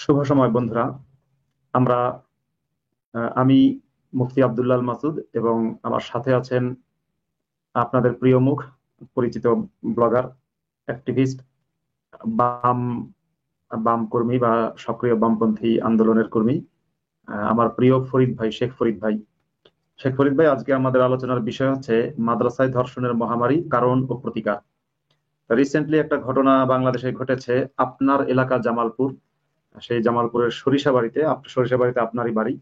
শুভ সময় বন্ধুরা। আমরা আমি মুফতি আব্দুল্লাহ আল মাসুদ এবং আমার সাথে আছেন আপনাদের প্রিয় মুখ, পরিচিত ব্লগার, অ্যাক্টিভিস্ট, বাম বাম কর্মী বা সক্রিয় বামপন্থী আন্দোলনের কর্মী, আমার প্রিয় ফরিদ ভাই, শেখ ফরিদ ভাই। শেখ ফরিদ ভাই, আজকে আমাদের আলোচনার বিষয় হচ্ছে মাদ্রাসায় ধর্ষণের মহামারী, কারণ ও প্রতিকার। রিসেন্টলি একটা ঘটনা বাংলাদেশে ঘটেছে, আপনার এলাকা জামালপুর। সেই জামালপুরের সরিষাবাড়িতে আপনারই বাড়ি।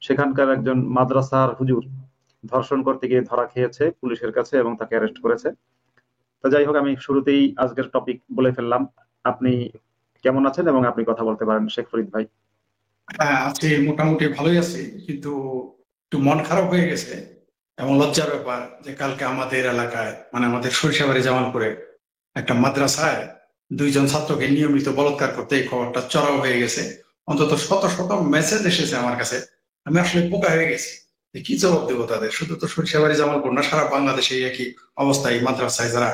সেখানকার একজন মাদ্রাসার হুজুর ধর্ষণ করতে গিয়ে ধরা খেয়েছে পুলিশের কাছে এবং তাকে অ্যারেস্ট করেছে। তো যাই হোক, আমি শুরুতেই আজকের টপিক বলে ফেললাম। আপনি কেমন আছেন এবং আপনি কথা বলতে পারেন, শেখ ফরিদ ভাই। হ্যাঁ, আজকে মোটামুটি ভালোই আছি, কিন্তু একটু মন খারাপ হয়ে গেছে এবং লজ্জার ব্যাপার যে কালকে আমাদের এলাকায়, মানে আমাদের সরিষাবাড়ি জামালপুরে একটা মাদ্রাসায় দুইজন ছাত্রকে নিয়মিত বলাৎকার করতে এই খবরটা চড়াও হয়ে গেছে। অন্তত শত শত মেসেজ এসেছে আমার কাছে। আমি আসলে বোকা হয়ে গেছি যে কি জবাব দেবো তাদের। শুধু তো সরিষাবাড়ি জামালপুর না, সারা বাংলাদেশে এই একই অবস্থা। এই মাদ্রাসায় যারা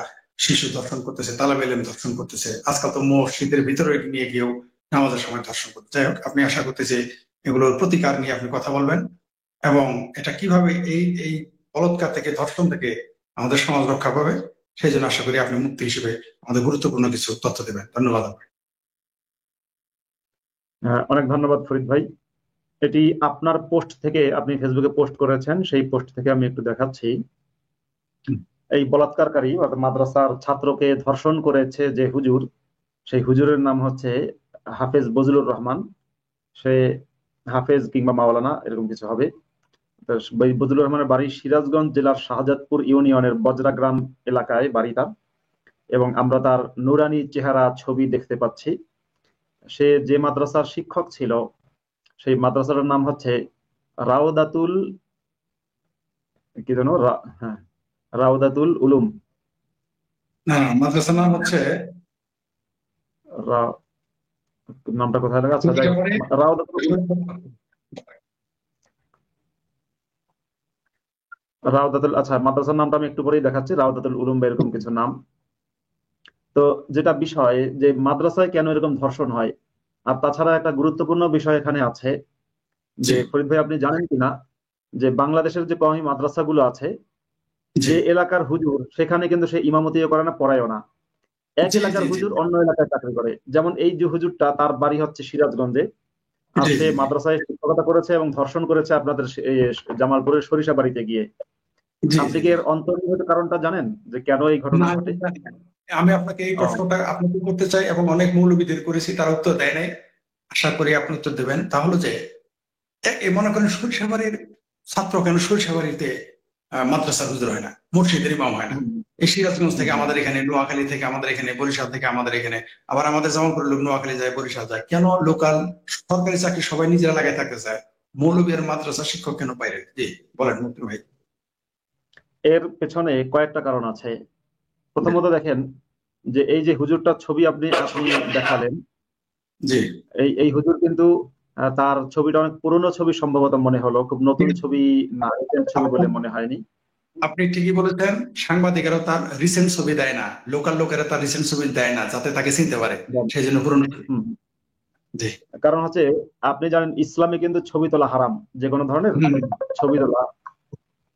শিশু ধর্ষণ করতেছে, তালেব ইলম ধর্ষণ করতেছে, আজকাল তো মসজিদের ভিতরে নিয়ে গিয়েও নামাজের সময় ধর্ষণ করতে। যাই হোক, আপনি আশা করতে যে এগুলোর প্রতিকার নিয়ে আপনি কথা বলবেন এবং এটা কিভাবে এই এই বলৎকার থেকে, ধর্ষণ থেকে আমাদের সমাজ রক্ষা পাবে, সেই জন্য আশা করি আপনি মুক্তি হিসেবে আমাদের গুরুত্বপূর্ণ কিছু তথ্য দেবেন। ধন্যবাদ আপনাকে। অনেক ধন্যবাদ ফরিদ ভাই। এটি আপনার পোস্ট থেকে, আপনি ফেসবুকে পোস্ট করেছেন, সেই পোস্ট থেকে আমি একটু দেখাচ্ছি। এই বলাৎকারকারী অর্থাৎ মাদ্রাসার ছাত্রকে ধর্ষণ করেছে যে হুজুর, সেই হুজুরের নাম হচ্ছে হাফেজ বজলুর রহমান। সে হাফেজ কিংবা মাওলানা এরকম কিছু হবে। তো বজলুর রহমানের বাড়ি সিরাজগঞ্জ জেলার শাহজাদপুর ইউনিয়নের বজরা গ্রাম এলাকায় বাড়ি তার। এবং আমরা তার নুরানি চেহারা ছবি দেখতে পাচ্ছি। সে যে মাদ্রাসার শিক্ষক ছিল, সেই মাদ্রাসাটার নাম হচ্ছে রাওদাতুল, কি যেন, হ্যাঁ, রাওদাতুল উলুম। না, মাদ্রাসার নাম হচ্ছে রা- নামটা কোথায় লেখা, আচ্ছা যাই হোক, সরিষাবাড়ি। রাওদাতুল, আচ্ছা মাদ্রাসার নামটা আমি একটু পরেই দেখাচ্ছি, রাওদাতুল উলুম বা এরকম কিছু নাম। তো যেটা বিষয় যে মাদ্রাসায় কেন এরকম ধর্ষণ হয়, আর তাছাড়া একটা গুরুত্বপূর্ণ বিষয় এখানে আছে জি, যে ফরিদ ভাই, আপনি জানেন কিনা যে বাংলাদেশের যে কওমি মাদ্রাসাগুলো আছে, জি, যে এলাকার হুজুর সেখানে কিন্তু সে ইমামতিও করে না, পড়ায়ও না। এক জি, জি, এলাকার জি, হুজুর অন্য এলাকায় চাকরি করে। যেমন এই যে হুজুরটা, তার বাড়ি হচ্ছে সিরাজগঞ্জে, আর জি, সে জি, জি, মাদ্রাসায় শিক্ষকতা করেছে এবং ধর্ষণ করেছে আপনাদের জামালপুরের সরিষাবাড়িতে গিয়ে। জি, আপনি জি, কি জি। এর অন্তর্নিহিত কারণটা জানেন যে কেন এই ঘটনা না, ঘটে? আমি আপনাকে এই ও, প্রশ্নটা আপনাকে করতে চাই এবং অনেক মৌলবিদের করেছি, তারা উত্তর দেয় নাই। আশা করি আপনি উত্তর দেবেন। তাহলে যে মনে করেন সরিষাবাড়ির ছাত্র কেন সরিষাবাড়িতে মাদ্রাসার হুজুর হয় না, মসজিদের ইমাম হয় না? হুম, এই সিরাজগঞ্জ হুম, থেকে হুম। আমাদের এখানে, নোয়াখালী থেকে আমাদের এখানে, বরিশাল থেকে আমাদের এখানে, আবার আমাদের জামালপুরের লোক নোয়াখালী যায়, বরিশাল যায়, কেন লোকাল সরকারি চাকরি সবাই নিজেরা লাগাই থাকতে চায়? মৌলবী আর মাদ্রাসা শিক্ষক কেন বাইরে? জি, বলেন মুক্তি ভাই। এর পেছনে কয়েকটা কারণ আছে। প্রথমত দেখেন, যে এই যে হুজুরটার ছবি আপনি আপনি দেখালেন, জি, এই এই হুজুর কিন্তু তার ছবিটা অনেক পুরনো ছবি সম্ভবত মনে হলো, খুব নতুন ছবি না, রিসেন্ট ছবি বলে মনে হয়নি। আপনি ঠিকই বলেছেন। সাংবাদিকেরা তার রিসেন্ট ছবি দেয় না, লোকাল লোকেরা তার রিসেন্ট ছবি দেয় না যাতে তাকে চিনতে পারে, সেই জন্য পুরনো ছবি। হুম। জি, কারণ হচ্ছে, আপনি জানেন ইসলামে কিন্তু ছবি তোলা হারাম, যে কোনো ধরনের হুম, ছবি তোলা।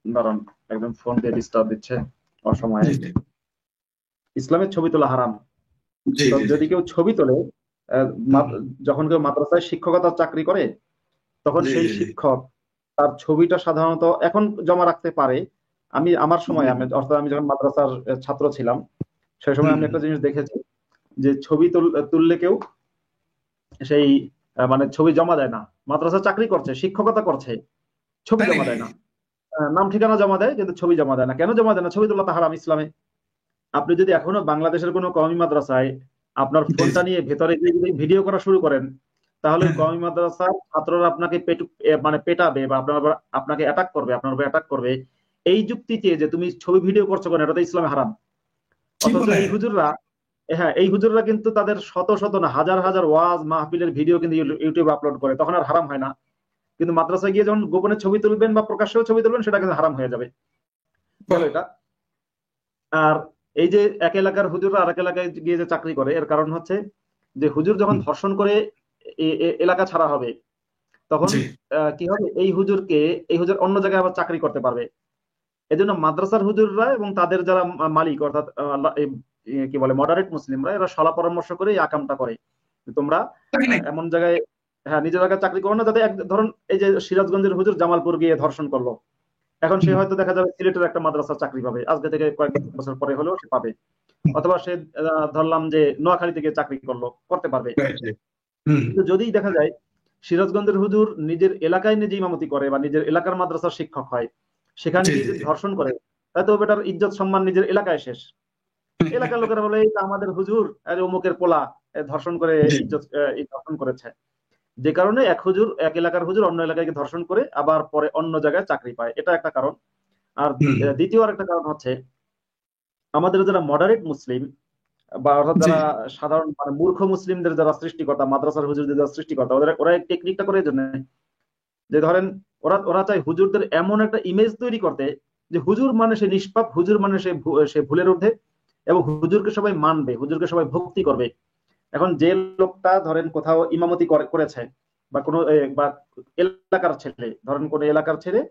দাঁড়ান, একদম ফোন দিয়ে ডিস্টার্ব দিচ্ছে অসময়ে। জি, জি, ইসলামের ছবি তোলা হারাম। জি, তো জি, জি, যদি কেউ ছবি তোলে, আহ, হুম, যখন কেউ মাদ্রাসায় শিক্ষকতার চাকরি করে, তখন জি, সেই জি, জি, শিক্ষক তার ছবিটা সাধারণত এখন জমা রাখতে পারে। আমি আমার সময়, হুম, অর্থাৎ আমি যখন মাদ্রাসার ছাত্র ছিলাম, সেই সময় হুম, আমি একটা জিনিস দেখেছি, যে ছবি তুললে কেউ সেই মানে ছবি জমা দেয় না। মাদ্রাসা চাকরি করছে, শিক্ষকতা করছে, ছবি তাই জমা নাকি? দেয় না। নাম ঠিকানা জমা দেয় কিন্তু ছবি জমা দেয় না। কেন জমা দেয় না? ছবি তোলা তো হারাম ইসলামে। আপনি যদি এখনো বাংলাদেশের কোনো কওমি মাদ্রাসায় আপনার জি, ফোনটা জি, নিয়ে ভেতরে গিয়ে যদি ভিডিও করা শুরু করেন, তাহলে ওই হ্যাঁ, কওমি মাদ্রাসার ছাত্ররা আপনাকে মানে পেটাবে বা আপনাকে অ্যাটাক করবে, আপনার উপর অ্যাটাক করবে, এই যুক্তিতে যে তুমি ছবি ভিডিও করছো কেন, এটা তো ইসলামে হারাম। কি অথচ বলে? এই হুজুররা, হ্যাঁ, এই হুজুররা কিন্তু তাদের শত শত না, হাজার হাজার ওয়াজ মাহফিলের ভিডিও কিন্তু ইউটিউবে আপলোড করে, তখন আর হারাম হয় না। কিন্তু মাদ্রাসায় গিয়ে যখন গোপনে ছবি তুলবেন বা প্রকাশ্যেও ছবি তুলবেন, সেটা কিন্তু হারাম হয়ে যাবে। গেল বাহ, এটা। আর এই যে এক এলাকার হুজুররা আরেক এলাকায় গিয়ে যে চাকরি করে, এর কারণ হচ্ছে যে হুজুর যখন হুম, ধর্ষণ করে এলাকা ছাড়া হবে, তখন জি কি হবে, এই হুজুর অন্য জায়গায় আবার চাকরি করতে পারবে। এজন্য মাদ্রাসার হুজুররা এবং তাদের যারা মালিক, অর্থাৎ কি বলে মডারেট মুসলিমরা, এরা সলা পরামর্শ করে এই আকামটা করে যে তোমরা তাই নাকি? এমন জায়গায়, হ্যাঁ, নিজের জায়গায় চাকরি করো না, যাতে ধরুন এই যে সিরাজগঞ্জের হুজুর জামালপুর গিয়ে ধর্ষণ করলো, এখন সে হুম, হয়তো দেখা যাবে সিলেটের একটা মাদ্রাসার চাকরি পাবে, আজকে থেকে কয়েক বছর পরে হলেও সে পাবে। অথবা সে ধরলাম যে নোয়াখালী থেকে চাকরি করতে পারবে। right, right. হুম, কিন্তু যদি দেখা যায় সিরাজগঞ্জের হুজুর নিজের এলাকায় নিজে ইমামতি করে বা নিজের এলাকার মাদ্রাসার শিক্ষক হয়, সেখানে জি গিয়ে জি যদি জি। ধর্ষণ করে, তাহলে তো বেটার ইজ্জত সম্মান নিজের এলাকায় শেষ। এলাকার লোকেরা বলে এই তো আমাদের হুজুর আরে অমুকের পোলা ধর্ষণ করে জি ইজ্জত ধর্ষণ করেছে। যে কারণে এক হুজুর, এক এলাকার হুজুর অন্য এলাকায় গিয়ে ধর্ষণ করে আবার পরে অন্য জায়গায় চাকরি পায়, এটা একটা কারণ। আর হুম, দ্বিতীয় আরেকটা কারণ হচ্ছে, আমাদের যারা মডারেট মুসলিম বা অর্থাৎ জি যারা সাধারণ মানে মূর্খ মুসলিমদের যারা সৃষ্টিকর্তা, মাদ্রাসার হুজুরদের যারা সৃষ্টিকর্তা, ওরা এই টেকনিকটা করে এই জন্য যে ধরেন ওরা ওরা চায় হুজুরদের এমন একটা ইমেজ তৈরি করতে যে হুজুর মানে সে নিষ্পাপ, হুজুর মানে সে ভুলের ঊর্ধ্বে, এবং হুজুরকে সবাই মানবে, হুজুরকে সবাই ভক্তি করবে। এখন যে লোকটা ধরেন কোথাও ইমামতি করেছে, বা কোনো বা এলাকার ছেলে, ধরেন কোন এলাকার ছেলে,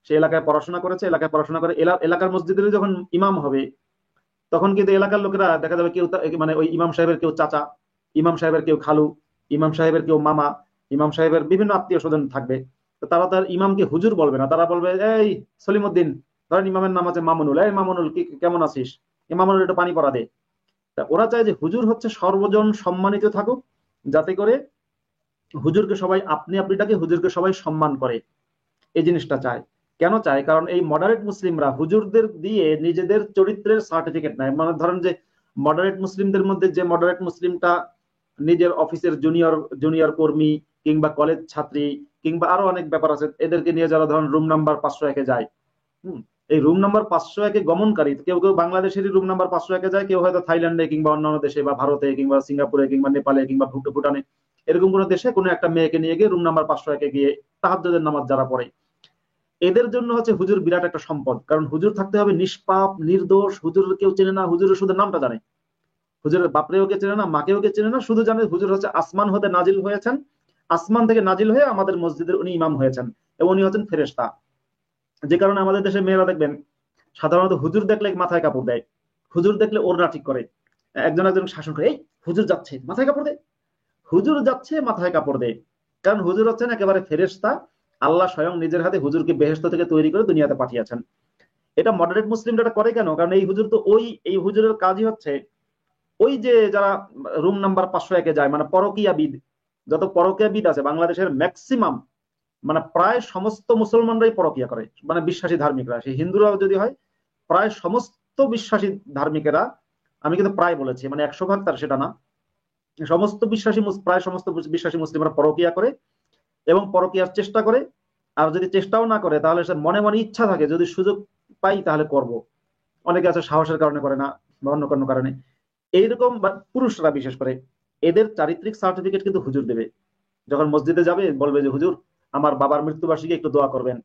সে এলাকায় পড়াশোনা করেছে, এলাকায় পড়াশোনা করে এলাকার মসজিদের যখন ইমাম হবে, তখন কিন্তু এলাকার লোকেরা দেখা যাবে কেউ মানে ওই ইমাম সাহেবের কেউ চাচা, ইমাম সাহেবের কেউ খালু, ইমাম সাহেবের কেউ মামা, ইমাম সাহেবের বিভিন্ন আত্মীয় স্বজন থাকবে। তো তারা তার ইমামকে হুজুর বলবে না, তারা বলবে এই সলিমুদ্দিন, ধরেন ইমামের নাম আছে মামুনুল, এই মামুনুল কেমন আছিস, এই মামুনুল একটু পানি পড়া দে। তা ওরা চায় যে হুজুর হচ্ছে সর্বজন সম্মানিত থাকুক, যাতে করে হুজুরকে সবাই আপনি আপনি ডাকে, হুজুরকে সবাই সম্মান করে, এই জিনিসটা চায়। কেন চায়? কারণ এই মডারেট মুসলিমরা হুজুরদের দিয়ে নিজেদের চরিত্রের সার্টিফিকেট নেয়। মানে ধরেন যে মডারেট মুসলিমদের মধ্যে যে মডারেট মুসলিমটা নিজের অফিসের জুনিয়র জুনিয়র কর্মী কিংবা কলেজ ছাত্রী কিংবা আরো অনেক ব্যাপার আছে, এদেরকে নিয়ে যারা ধরেন রুম নাম্বার 501-এ যায়, হুম, এই রুম নাম্বার 501-এ গমনকারী কেউ কেউ বাংলাদেশেরই রুম নাম্বার 501-এ যায়, কেউ হয়তো থাইল্যান্ডে কিংবা অন্যান্য দেশে বা ভারতে কিংবা সিঙ্গাপুরে কিংবা নেপালে কিংবা ভুটানে, এরকম কোনো দেশে কোনো একটা মেয়েকে নিয়ে গিয়ে রুম নাম্বার 501-এ গিয়ে তাহাজ্জুদের নামাজ যারা পড়ে, এদের জন্য হচ্ছে হুজুর বিরাট একটা সম্পদ। কারণ হুজুর থাকতে হবে নিষ্পাপ নির্দোষ, হুজুর কেউ চেনে না, হুজুরের শুধু নামটা জানে, হুজুরের বাপরেও কে চেনে না, মাকেও কে চেনে না, শুধু জানে হুজুর হচ্ছে আসমান হতে নাজিল হয়েছেন, আসমান থেকে নাজিল হয়ে আমাদের মসজিদের উনি ইমাম হয়েছেন, এবং উনি হচ্ছেন ফেরেশতা। যে কারণে আমাদের দেশের মেয়েরা দেখবেন সাধারণত হুজুর দেখলে মাথায় কাপড় দেয়, হুজুর দেখলে ওড়না ঠিক করে, একজন একজন শাসন করে, এই হুজুর যাচ্ছে মাথায় কাপড় দে, হুজুর যাচ্ছে মাথায় কাপড় দে। কারণ হুজুর হচ্ছেন একেবারে ফেরেশতা, আল্লাহ স্বয়ং নিজের হাতে হুজুরকে বেহেশত থেকে তৈরি করে দুনিয়াতে পাঠিয়েছেন। এটা মডারেট মুসলিমরা এটা করে কেন? কারণ এই হুজুর তো এই হুজুরের কাজই হচ্ছে ওই যে যারা রুম নাম্বার 501-এ যায়, মানে পরকীয়াবিদ, যত পরকীয়াবিদ আছে বাংলাদেশের ম্যাক্সিমাম, মানে প্রায় সমস্ত মুসলমানরাই পরকীয়া করে, মানে বিশ্বাসী ধার্মিকরা, সেই হিন্দুরাও যদি হয়, প্রায় সমস্ত বিশ্বাসী ধার্মিকেরা, আমি কিন্তু প্রায় বলেছি, মানে 100 ভাগ তার সেটা না, সমস্ত বিশ্বাসী প্রায় সমস্ত বিশ্বাসী মুসলিমরা পরকীয়া করে এবং পরকীয়ার চেষ্টা করে। আর যদি চেষ্টাও না করে তাহলে সে মনে মনে ইচ্ছা থাকে যদি সুযোগ পাই তাহলে করব। অনেকে আছে সাহসের কারণে করে না, বা অন্য কোনো কারণে। এইরকম বা পুরুষরা বিশেষ করে, এদের চারিত্রিক সার্টিফিকেট কিন্তু হুজুর দেবে। যখন মসজিদে যাবে বলবে যে হুজুর আমার বাবার মৃত্যুবার্ষিকী একটু দোয়া করবেন।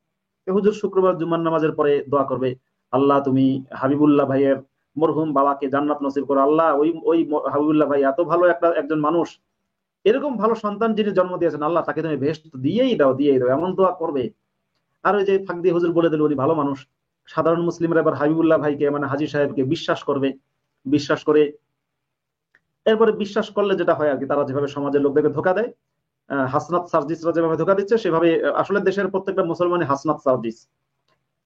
হুজুর শুক্রবার জুম্মার নামাজের পরে দোয়া করবে, আল্লাহ তুমি হাবিবুল্লাহ ভাইয়ের মরহুম বাবাকে জান্নাত নসিব করো, আল্লাহ ওই ওই হাবিবুল্লাহ ভাই এত ভালো একজন মানুষ, এরকম ভালো সন্তান যিনি জন্ম দিয়েছেন, আল্লাহ তাকে তুমি ভেস্ট দিয়েই দাও, এমন দোয়া করবে। আর ওই যে ফাঁক দিয়ে হুজুর বলে দিল উনি ভালো মানুষ, সাধারণ মুসলিমরা এবার হাবিবুল্লাহ ভাইকে মানে হাজী সাহেবকে বিশ্বাস করবে, বিশ্বাস করে এরপরে বিশ্বাস করলে যেটা হয় আর কি, তারা যেভাবে সমাজের লোকদেরকে ধোকা দেয়, হাসনাত সার্জিসরা যেভাবে ধোকা দিচ্ছে সেভাবে আসলে দেশের প্রত্যেকটা মুসলমানই হাসনাত সার্জিস।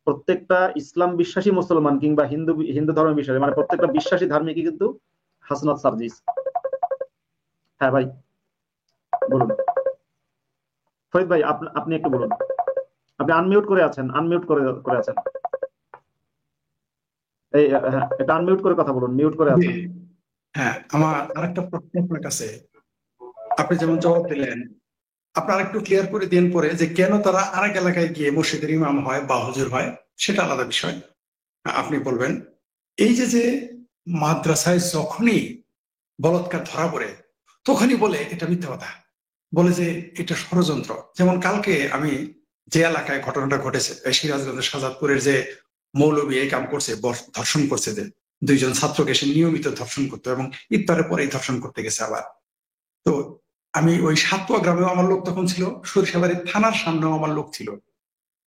প্রত্যেকটা ইসলাম বিশ্বাসী মুসলমান কিংবা হিন্দু হিন্দু ধর্ম বিশ্বাসী, মানে প্রত্যেকটা বিশ্বাসী ধার্মিকই কিন্তু হাসনাত সার্জিস। হ্যাঁ ভাই, বলুন। ফরিদ ভাই, আপনি একটু বলুন। আপনি আনমিউট করে আছেন, আনমিউট করে আছেন। এই হ্যাঁ, এটা আনমিউট করে কথা বলুন, মিউট করে জি। আছেন। হ্যাঁ, আমার আরেকটা প্রশ্ন আপনার কাছে। আপনি যেমন জবাব দিলেন, আপনারা একটু ক্লিয়ার করে দিন পরে যে কেন তারা আরেক এলাকায় গিয়ে মসজিদের ইমাম হয় বা হুজুর হয়, সেটা আলাদা বিষয়। আপনি বলবেন। এই যে যে মাদ্রাসায় যখনই বলৎকার ধরা পড়ে, তখনই বলে এটা মিথ্যা কথা, বলে যে এটা ষড়যন্ত্র। যেমন কালকে আমি যে এলাকায় ঘটনাটা ঘটেছে, এই সিরাজগঞ্জের শাহজাদপুরের যে মৌলবী এই কাম করছে, ধর্ষণ করছে, যে দুইজন ছাত্রকে সে নিয়মিত ধর্ষণ করতো এবং ইফতারের পরেই ধর্ষণ করতে গেছে আবার। তো আমি ওই সাতপুয়া গ্রামেও আমার লোক তখন ছিল, সরিষাবাড়ি থানার সামনেও আমার লোক ছিল।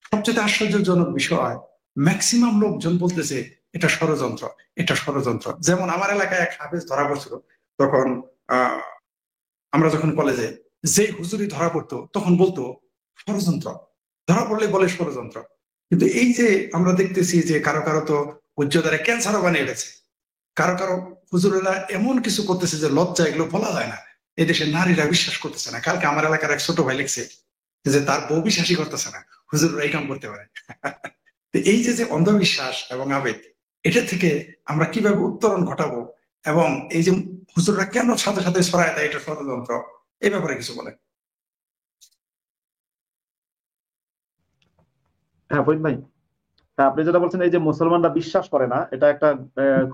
সবচেয়ে আশ্চর্যজনক বিষয়, ম্যাক্সিমাম লোকজন বলতেছে এটা ষড়যন্ত্র, এটা ষড়যন্ত্র। যেমন আমার এলাকায় এক হাফেজ ধরা পড়ছিল তখন, আহ আমরা যখন কলেজে, যে হুজুরি ধরা পড়তো তখন বলতো ষড়যন্ত্র, ধরা পড়লে বলে ষড়যন্ত্র। কিন্তু এই যে আমরা দেখতেছি যে কারো কারো তো উচ্চতারে ক্যান্সারও বানিয়ে গেছে, কারো কারো হুজুরেরা এমন কিছু করতেছে যে লজ্জা, এগুলো বলা যায় না। এই দেশের নারীরা বিশ্বাস করতেছে না। কালকে আমার এলাকার এক ছোট ভাই লিখছে যে তার বউ বিশ্বাসই করতেছে না হুজুররা এই কাম করতে পারে। তো এই যে যে অন্ধবিশ্বাস এবং আবেগ, এটা থেকে আমরা কিভাবে উত্তরণ ঘটাবো, এবং এই যে হুজুররা কেন সাথে সাথে ছড়ায় দেয় এটা ষড়যন্ত্র, এই ব্যাপারে কিছু বলেন। হ্যাঁ ফরিদ ভাই, তা আপনি যেটা বলছেন এই যে মুসলমানরা বিশ্বাস করে না, এটা একটা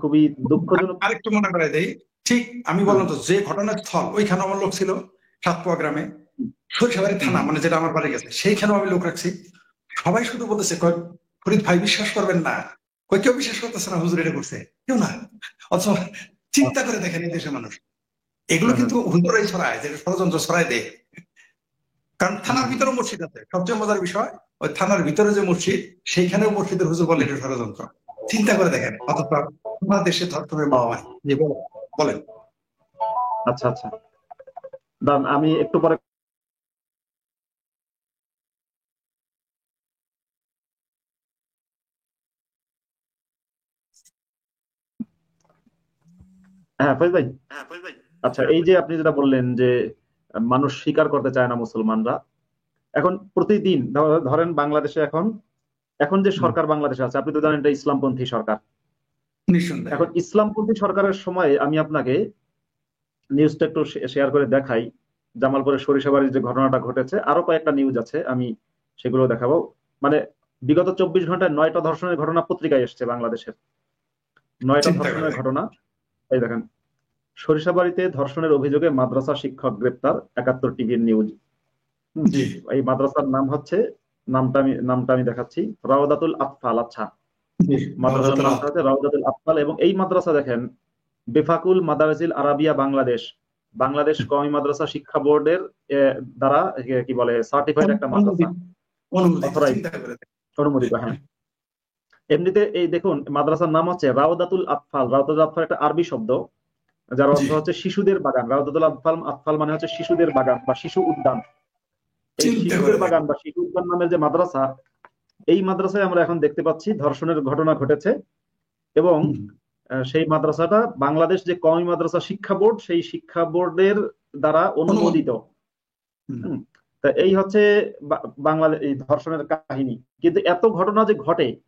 খুবই দুঃখজনক। আরেকটু মনে করে দেই, ঠিক আমি হুম, বললাম তো যে ঘটনাস্থল, ওইখানে আমার লোক ছিল সাতপুয়া গ্রামে, হুম, সরিষাবাড়ি হুম, থানা মানে যেটা আমার বাড়ি গেছে, সেইখানেও আমি লোক রাখছি। সবাই শুধু বলতেছে কয় ফরিদ ভাই বিশ্বাস করবেন না, কই কেউ বিশ্বাস করতেছে না হুজুর এটা করছে, কেউ না। অথচ চিন্তা করে দেখেন এই দেশের মানুষ, এগুলো হুম, হুম, কিন্তু হুজুরাই ছড়ায়, যে ষড়যন্ত্র ছড়ায় দেয়। কারণ হুম, থানার হুম। ভিতরে মসজিদ আছে, সবচেয়ে মজার বিষয়, ওই থানার ভিতরে যে মসজিদ, সেইখানেও মসজিদের হুজুর বলে এটা ষড়যন্ত্র। চিন্তা করে দেখেন, অথচ আমাদের দেশে ধর্ষণের মহামারী। জি বলেন, বলেন। আচ্ছা আচ্ছা, দাঁড়ান আমি একটু পরে। হ্যাঁ ফরিদ ভাই, আচ্ছা এই যে আপনি যেটা বললেন যে মানুষ স্বীকার করতে চায় না মুসলমানরা, এখন প্রতিদিন ধরেন বাংলাদেশে এখন এখন যে হুম, সরকার বাংলাদেশে আছে, আপনি তো জানেন এটা ইসলামপন্থী সরকার। নিঃসন্দেহে। এখন ইসলামপন্থী সরকারের সময় আমি আপনাকে নিউজটা একটু শেয়ার করে দেখাই। জামালপুরের সরিষাবাড়ির যে ঘটনাটা ঘটেছে, আরো কয়েকটা নিউজ আছে, আমি সেগুলো দেখাবো। মানে বিগত 24 ঘন্টায় 9টা ধর্ষণের ঘটনা পত্রিকায় এসেছে বাংলাদেশের, 9টা চিন্তা করে ধর্ষণের দেখেন। ঘটনা। এই দেখেন, সরিষাবাড়িতে ধর্ষণের অভিযোগে মাদ্রাসা শিক্ষক গ্রেপ্তার, 71 টিভির নিউজ। হুম, জি, এই মাদ্রাসার নাম হচ্ছে, নামটা আমি দেখাচ্ছি, রাওদাতুল আতফাল। আচ্ছা, জি, মাদ্রাসার রওজাতুল নামটা আতফাল। হচ্ছে রাওদাতুল আতফাল, এবং এই মাদ্রাসা দেখেন বেফাকুল মাদারিসিল আরাবিয়া বাংলাদেশ, বাংলাদেশ কওমি মাদ্রাসা শিক্ষা বোর্ডের দ্বারা কি বলে সার্টিফাইড একটা মাদ্রাসা, অনুমোদিত, অনুমোদিত, অথরাইজ, চিন্তা করে দেখেন। অনুমোদিত। হ্যাঁ, এমনিতে এই দেখুন মাদ্রাসার নাম হচ্ছে রাওদাতুল আতফাল। রাওদাতুল আতফাল একটা আরবি শব্দ, যার জি, অর্থ হচ্ছে শিশুদের বাগান। রাউদাতুল আতফাল, আতফাল মানে হচ্ছে শিশুদের বাগান বা শিশু উদ্যান। এই চিন্তা শিশুদের করে বাগান দেখেন। বা শিশু উদ্যান নামের যে মাদ্রাসা, এই মাদ্রাসায় আমরা এখন দেখতে পাচ্ছি ধর্ষণের ঘটনা ঘটেছে। এবং হুম, সেই মাদ্রাসাটা বাংলাদেশ যে কওমি মাদ্রাসা শিক্ষা বোর্ড, সেই শিক্ষা বোর্ডের দ্বারা অনুমোদিত। অনুমোদিত। হুম, হুম, তা এই হচ্ছে বাংলাদেশ এই ধর্ষণের কাহিনী। কিন্তু এত ঘটনা যে ঘটে, হুম,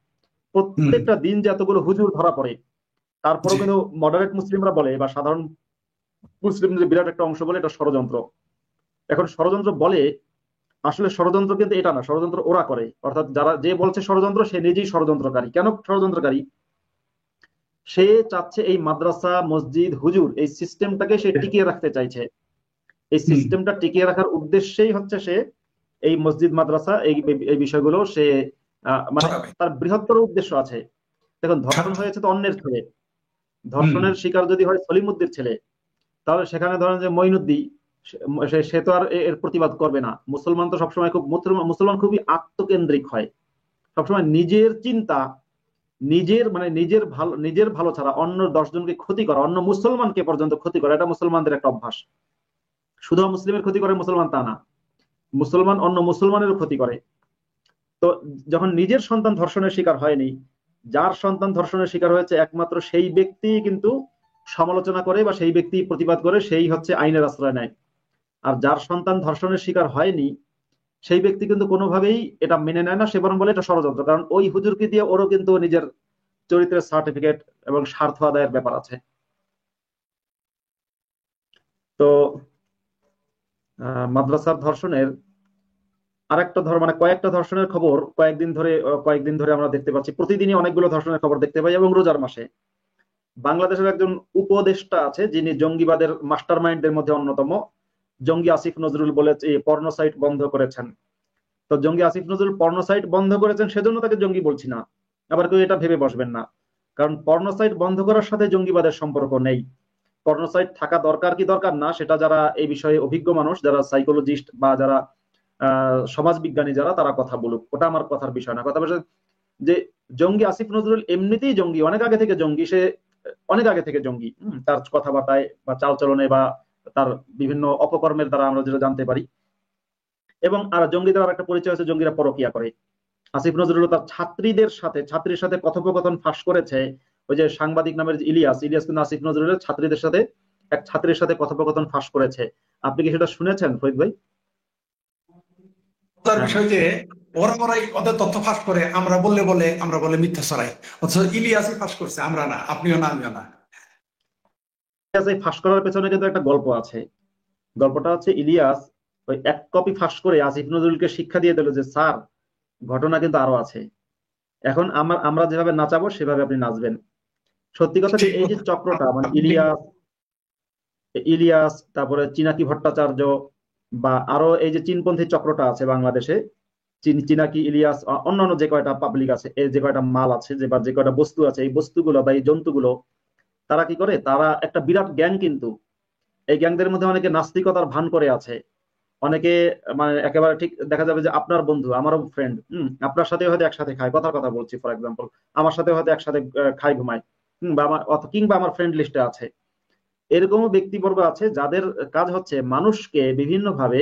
প্রত্যেকটা দিন যে এতগুলো হুজুর ধরা পড়ে, জি, তারপরেও কিন্তু মডারেট মুসলিমরা বলে বা সাধারণ মুসলিমদের বিরাট একটা অংশ বলে এটা ষড়যন্ত্র। এখন ষড়যন্ত্র বলে, আসলে ষড়যন্ত্র কিন্তু এটা না, ষড়যন্ত্র ওরা করে। অর্থাৎ যারা যে বলছে ষড়যন্ত্র, সে নিজেই ষড়যন্ত্রকারী। কেন ষড়যন্ত্রকারী? সে চাচ্ছে এই মাদ্রাসা মসজিদ হুজুর এই সিস্টেমটাকে সে টিকিয়ে রাখতে চাইছে। এই হুম, সিস্টেমটা টিকিয়ে রাখার উদ্দেশ্যেই হচ্ছে সে এই মসজিদ মাদ্রাসা এই এই বিষয়গুলো সে মানে ছড়াবে। তার বৃহত্তর উদ্দেশ্য আছে। দেখুন ধর্ষণ স্বার্থ। হয়েছে তো অন্যের ছেলে, হুম, ধর্ষণের শিকার যদি হয় সলিমুদ্দির ছেলে, তাহলে সেখানে ধরেন যে মঈনুদ্দি, সে তো আর এর প্রতিবাদ করবে না। মুসলমান তো সবসময় খুব মুসলমান খুবই আত্মকেন্দ্রিক হয়, সবসময় নিজের চিন্তা, নিজের মানে নিজের ভালো ছাড়া অন্য 10 জনকে ক্ষতি করা, অন্য মুসলমানকে পর্যন্ত ক্ষতি করা, এটা মুসলমানদের একটা অভ্যাস। শুধু মুসলিমের ক্ষতি করে মুসলমান তা না, মুসলমান অন্য মুসলমানেরও ক্ষতি করে। তো যখন নিজের সন্তান ধর্ষণের শিকার হয়নি, যার সন্তান ধর্ষণের শিকার হয়েছে একমাত্র সেই ব্যক্তি কিন্তু সমালোচনা করে বা সেই ব্যক্তি প্রতিবাদ করে, সেই হচ্ছে আইনের আশ্রয় নেয়। আর যার সন্তান ধর্ষণের শিকার হয়নি, সেই ব্যক্তি কিন্তু কোনোভাবেই এটা মেনে নেয় না, সে বরং বলে এটা ষড়যন্ত্র। কারণ ওই হুজুরকে দিয়ে ওরও কিন্তু নিজের চরিত্রের সার্টিফিকেট এবং স্বার্থ আদায়ের ব্যাপার আছে। তো মাদ্রাসার ধর্ষণের আরেকটা মানে কয়েকটা ধর্ষণের খবর কয়েকদিন ধরে আমরা দেখতে পাচ্ছি। প্রতিদিনই অনেকগুলো ধর্ষণের খবর দেখতে পাই। এবং রোজার মাসে বাংলাদেশের একজন উপদেষ্টা আছে, যিনি জঙ্গিবাদের মাস্টার মাইন্ডদের মধ্যে অন্যতম, জঙ্গি আসিফ নজরুল বলে পর্নো সাইট বন্ধ করেছেন। তো জঙ্গি আসিফ নজরুল পর্নো সাইট বন্ধ করেছেন, সেজন্য তাকে জঙ্গি বলছি না, আবার কেউ এটা ভেবে বসবেন না। কারণ পর্নো সাইট বন্ধ করার সাথে জঙ্গিবাদের সম্পর্ক নেই। কর্নোসাইট থাকা দরকার কি দরকার না সেটা যারা এই বিষয়ে অভিজ্ঞ মানুষ, যারা সাইকোলজিস্ট বা যারা সমাজ বিজ্ঞানী যারা, তারা কথা বলুক, ওটা আমার কথার বিষয় না। কথা বলছে যে জঙ্গি আসিফ নজরুল এমনিতেই জঙ্গি, অনেক আগে থেকে জঙ্গি, সে অনেক আগে থেকে জঙ্গি। তার কথাবার্তায় বা চালচলনে বা তার বিভিন্ন অপকর্মের দ্বারা আমরা যেটা জানতে পারি। এবং আর জঙ্গিদের আর একটা পরিচয় আছে, জঙ্গিরা পরকিয়া করে। আসিফ নজরুল তার ছাত্রীর সাথে কথোপকথন ফাঁস করেছে। ওই যে সাংবাদিক নামের যে ইলিয়াস কিন্তু আসিফ নজরুলের এক ছাত্রীর সাথে কথোপকথন ফাঁস করেছে। আপনি কি সেটা শুনেছেন ফরিদ ভাই? তার হ্যাঁ, বিষয় যে ওরাই ওদের তথ্য ফাঁস করে, আমরা বলে মিথ্যা ছড়াই, অথচ ইলিয়াসই ফাঁস করছে, আমরা না, আপনিও না, আমিও না। ইলিয়াস এই ফাঁস করার পেছনে কিন্তু একটা গল্প আছে। গল্পটা হচ্ছে ইলিয়াস ওই এক কপি ফাঁস করে আসিফ নজরুলকে শিক্ষা দিয়ে দিল যে স্যার, ঘটনা কিন্তু আরো আছে। এখন আমরা যেভাবে নাচাবো সেভাবে আপনি নাচবেন। সত্যি কথা কি, ঠিক এই যে কথা। চক্রটা মানে আপনি ঠিক ইলিয়াস তারপরে চিনাকি ভট্টাচার্য বা আরো এই যে চীনপন্থী চক্রটা আছে বাংলাদেশে, চিনাকি ইলিয়াস, অন্যান্য যে কয়টা পাবলিক আছে, এই যে কয়টা মাল আছে, যে কয়টা বস্তু আছে, এই বস্তুগুলো বা এই জন্তুগুলো, তারা কি করে, তারা একটা বিরাট গ্যাং কিন্তু। এই গ্যাংদের মধ্যে অনেকে নাস্তিকতার ভান করে আছে, অনেকে মানে একেবারে ঠিক দেখা যাবে যে আপনার বন্ধু, আমারও ফ্রেন্ড, আপনার সাথে হয়তো একসাথে খায়, কথার কথা বলছি ফর এক্সাম্পল, আমার সাথে হয়তো একসাথে খাই ঘুমায়, বা আমার কিংবা আমার ফ্রেন্ড লিস্টে আছে। এরকমও ব্যক্তিবর্গ আছে যাদের কাজ হচ্ছে মানুষকে বিভিন্নভাবে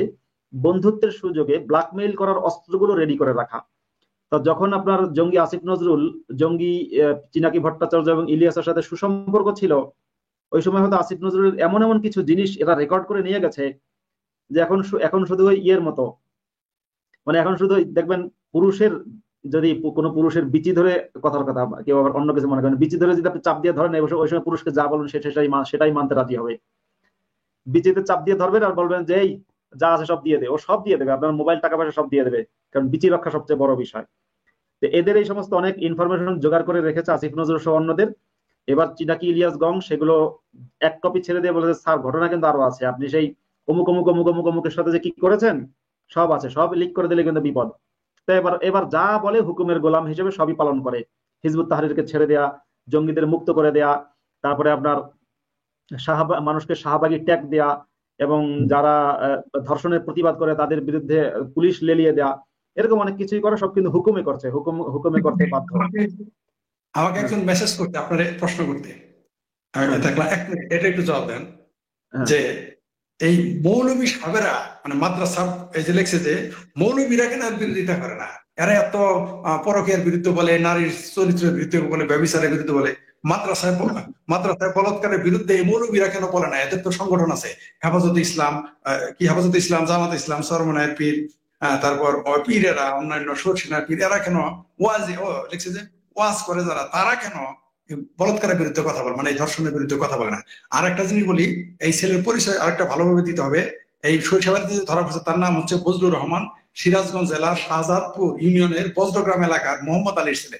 বন্ধুত্বের সুযোগে ব্ল্যাকমেইল করার অস্ত্রগুলো রেডি করে রাখা। তো যখন আপনার জঙ্গি আসিফ নজরুল, জঙ্গি চিনাকি ভট্টাচার্য এবং ইলিয়াসের সাথে সুসম্পর্ক ছিল, ওই সময় হয়তো আসিফ নজরুল এমন এমন কিছু জিনিস এরা রেকর্ড করে নিয়ে গেছে যে এখন শুধু ওই ইয়ের মতো, মানে এখন শুধু দেখবেন পুরুষের, যদি কোনো পুরুষের বিচি ধরে, কথার কথা কেউ আবার অন্য কিছু মনে করেন, বিচি ধরে যদি আপনি চাপ দিয়ে ধরেন, ওই সময় পুরুষকে যা বলবেন সেটাই মানতে রাজি হবে। বিচিতে চাপ দিয়ে ধরবেন আর বলবেন যে এই যা আছে সব দিয়ে দে, ও সব দিয়ে দেবে, আপনার মোবাইল টাকা পয়সা সব দিয়ে দেবে, কারণ বিচি রক্ষা সবচেয়ে বড় বিষয়। তো এদের এই সমস্ত অনেক ইনফরমেশন জোগাড় করে রেখেছে আসিফ নজরুল সহ অন্যদের। এবার চিনাকি ইলিয়াস গং সেগুলো এক কপি ছেড়ে দিয়ে বলেছে স্যার, ঘটনা কিন্তু আরো আছে, আপনি সেই অমুক অমুক অমুক অমুক অমুকের সাথে যে কি করেছেন সব আছে, সব লিক করে দিলে কিন্তু বিপদ। তো এবার এবার যা বলে হুকুমের গোলাম হিসেবে সবই পালন করে। হিজবুত তাহরিরকে ছেড়ে দেয়া, জঙ্গিদের মুক্ত করে দেয়া, তারপরে আপনার মানুষকে শাহবাগী ট্যাগ দেয়া, এবং যারা ধর্ষণের প্রতিবাদ করে তাদের বিরুদ্ধে পুলিশ লেলিয়ে দেয়া, এরকম অনেক কিছুই করে, সব কিন্তু হুকুমে করছে, হুকুমে করতে বাধ্য। আমাকে আমাকে হ্যাঁ, একজন মেসেজ করতে, আপনার প্রশ্ন করতে, আমি হ্যাঁ, দেখলাম, এক মিনিট এটা একটু জবাব দেন। হ্যাঁ, যে এই মৌলবী সাহেবেরা, মানে মাদ্রাসা, এই যে লেখছে যে মৌলবীরা কেন এর বিরোধিতা করে না, এরা এত পরকীয়ার বিরুদ্ধে বলে, নারীর চরিত্রের বিরুদ্ধে বলে, ব্যভিচারের বিরুদ্ধে বলে, মাদ্রাসায় মাদ্রাসায় বলাৎকারের বিরুদ্ধে এই মৌলবীরা কেন বলে না? এদের তো সংগঠন আছে, হেফাজতে ইসলাম, হেফাজতে ইসলাম, জামাত ইসলাম, চরমনায়ের পীর, তারপর পীরেরা, অন্যান্য সরসিনার পীর, এরা কেন লিখছে যে ওয়াজ করে যারা, তারা কেন বলাৎকারের বিরুদ্ধে কথা বলে, মানে এই ধর্ষণের বিরুদ্ধে কথা বলে না? আর একটা জিনিস বলি, এই ছেলের পরিচয় আরেকটা ভালোভাবে দিতে হবে। এই সরিষাবাড়িতে যে ধরা পড়ছে, তার নাম হচ্ছে বজলুর রহমান, সিরাজগঞ্জ জেলার শাহজাদপুর ইউনিয়নের বজ্রগ্রাম এলাকার মোহাম্মদ আলীর ছেলে।